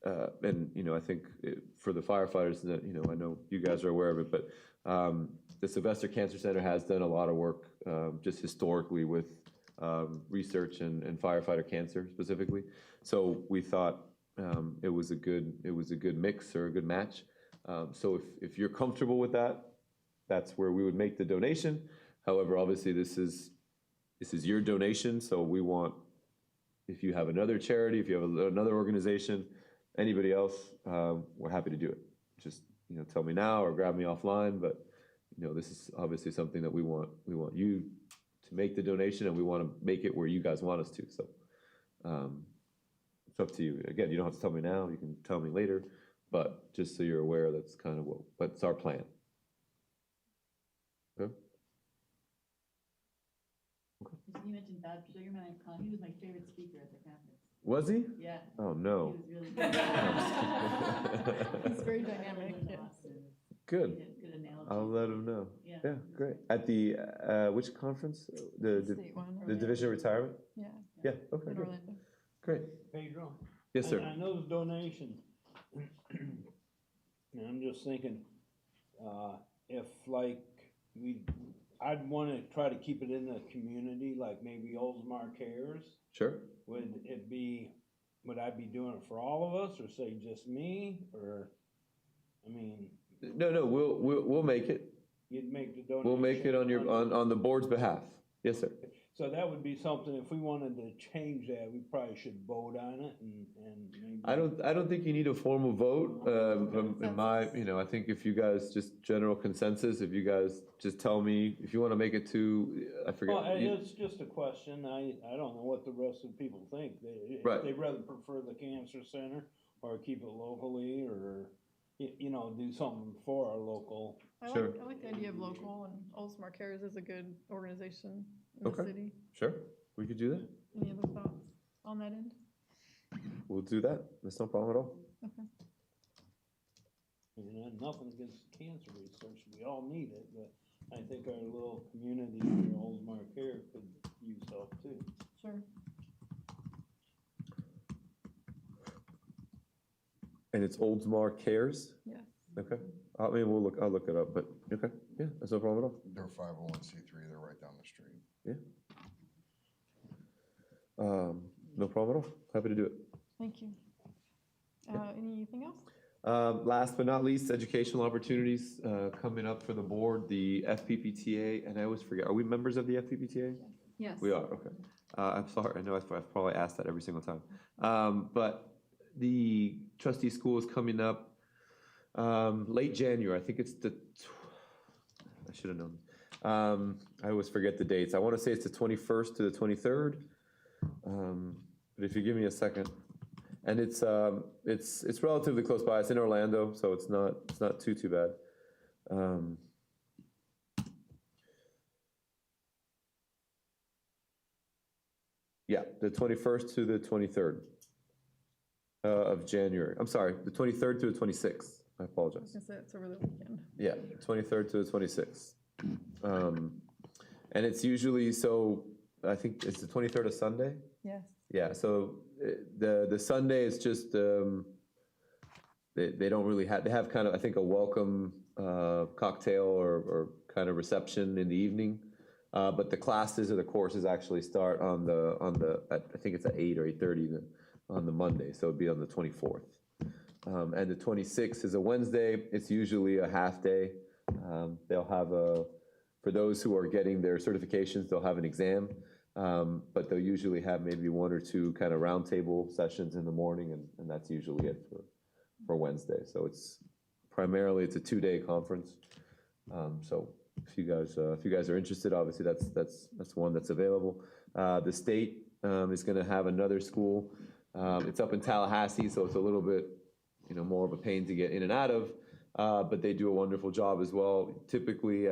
I think for the firefighters that I know you guys are aware of it, but the Sylvester Cancer Center has done a lot of work just historically with research and firefighter cancer specifically. So we thought it was a good mix or a good match. So if you're comfortable with that, that's where we would make the donation. However, obviously this is your donation, so we want, if you have another charity, if you have another organization, anybody else, we're happy to do it. Just tell me now or grab me offline. But this is obviously something that we want you to make the donation, and we want to make it where you guys want us to. So it's up to you. Again, you don't have to tell me now. You can tell me later. But just so you're aware, that's kind of what's our plan. Okay. You mentioned Bob Sugarman. He was my favorite speaker at the conference. Was he? Yeah. Oh no. He was really good. He's very dynamic. Yeah. Good. Good analogy. I'll let him know. Yeah. Yeah, great. At the which conference? The State one. Division of Retirement? Yeah. Yeah, okay, In good. Orlando. Great. Pedro? Yes, sir. I know the donation. And I'm just thinking, if I'd want to try to keep it in the community, like maybe Oldsmar Cares. Sure. Would I be doing it for all of us, or say just me, or, I mean? No, we'll make it. You'd make the donation? We'll make it on the board's behalf. Yes, sir. So that would be something, if we wanted to change that, we probably should vote on it and maybe. I don't think you need a formal vote. I think if you guys just general consensus, if you guys just tell me if you want to make it to, I forget. Well, it's just a question. I don't know what the rest of the people think. Right. If they rather prefer the cancer center or keep it locally, or do something for our local. I like the idea of local, and Oldsmar Cares is a good organization in the city. Sure, we could do that. Any other thoughts on that end? We'll do that. That's no problem at all. Okay. Nothing against cancer research. We all need it, but I think our little community here, Oldsmar Care, could use help too. Sure. And it's Oldsmar Cares? Yes. Okay, I mean, I'll look it up, but, okay, yeah, that's no problem at all. They're 501c3, they're right down the street. No problem at all, happy to do it. Thank you. Anything else? Last but not least, educational opportunities, coming up for the board, the FPPTA, and I always forget, are we members of the FPPTA? Yes. We are, okay. I'm sorry, I know I've probably asked that every single time. But the trustee school is coming up, late January, I think it's I should have known. I always forget the dates. I want to say it's the 21st to the 23rd. But if you give me a second. And it's relatively close by. It's in Orlando, so it's not too bad. Yeah, the 21st to the 23rd of January. I'm sorry, the 23rd to the 26th. I apologize. I said it's over the weekend. Yeah, 23rd to the 26th. And it's usually, so I think it's the 23rd of Sunday? Yes. Yeah, so the Sunday is just, they don't really have, they have kind of, I think, a welcome cocktail or kind of reception in the evening. But the classes or the courses actually start on I think it's at 8 or 8:30 on the Monday, so it'd be on the 24th. And the 26th is a Wednesday. It's usually a half day. They'll have for those who are getting their certifications, they'll have an exam. But they'll usually have maybe 1 or 2 kind of roundtable sessions in the morning, and that's usually it for Wednesday. So it's a 2-day conference. So if you guys are interested, obviously that's one that's available. The state is going to have another school. It's up in Tallahassee, so it's a little bit more of a pain to get in and out of. But they do a wonderful job as well. Typically,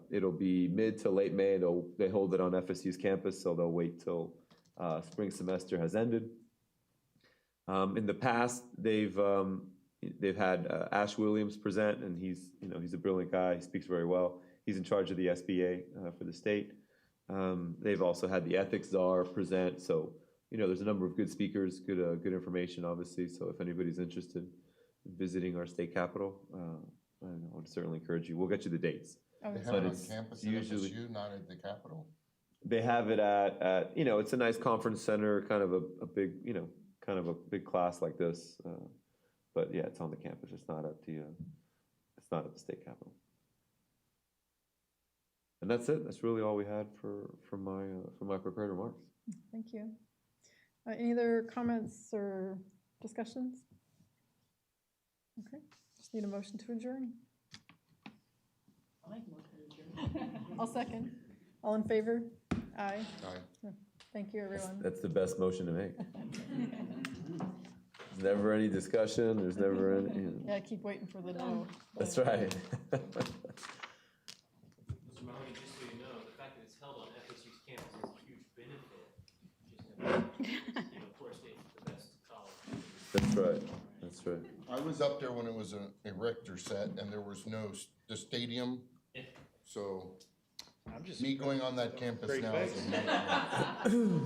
it'll be mid to late May. They hold it on FSU's campus, so they'll wait till spring semester has ended. In the past, they've had Ash Williams present, and he's a brilliant guy. He speaks very well. He's in charge of the SBA for the state. They've also had the ethics czar present. So there's a number of good speakers, good information, obviously. So if anybody's interested visiting our state capitol, I would certainly encourage you. We'll get you the dates. They have But it on it's campus at usually FSU, not at the Capitol? they have it at it's a nice conference center, kind of a big kind of a big class like this. But yeah, it's on the campus. It's not at the state capitol. And that's it. That's really all we had for my prepared remarks. Thank you. Any other comments or discussions? Okay, just need a motion to adjourn. I like motion to adjourn. I'll second. All in favor? Aye. Aye. Thank you, everyone. That's the best motion to make. There's never any discussion. There's never any. Yeah, I keep waiting for the no. That's right. Mr. Mahoney, just so you know, the fact that it's held on FSU's campus is a huge benefit. Florida State's the best college. That's right. That's right. I was up there when it was an erector set and there was the stadium. So I'm just me going on that campus Great now is face. a nightmare.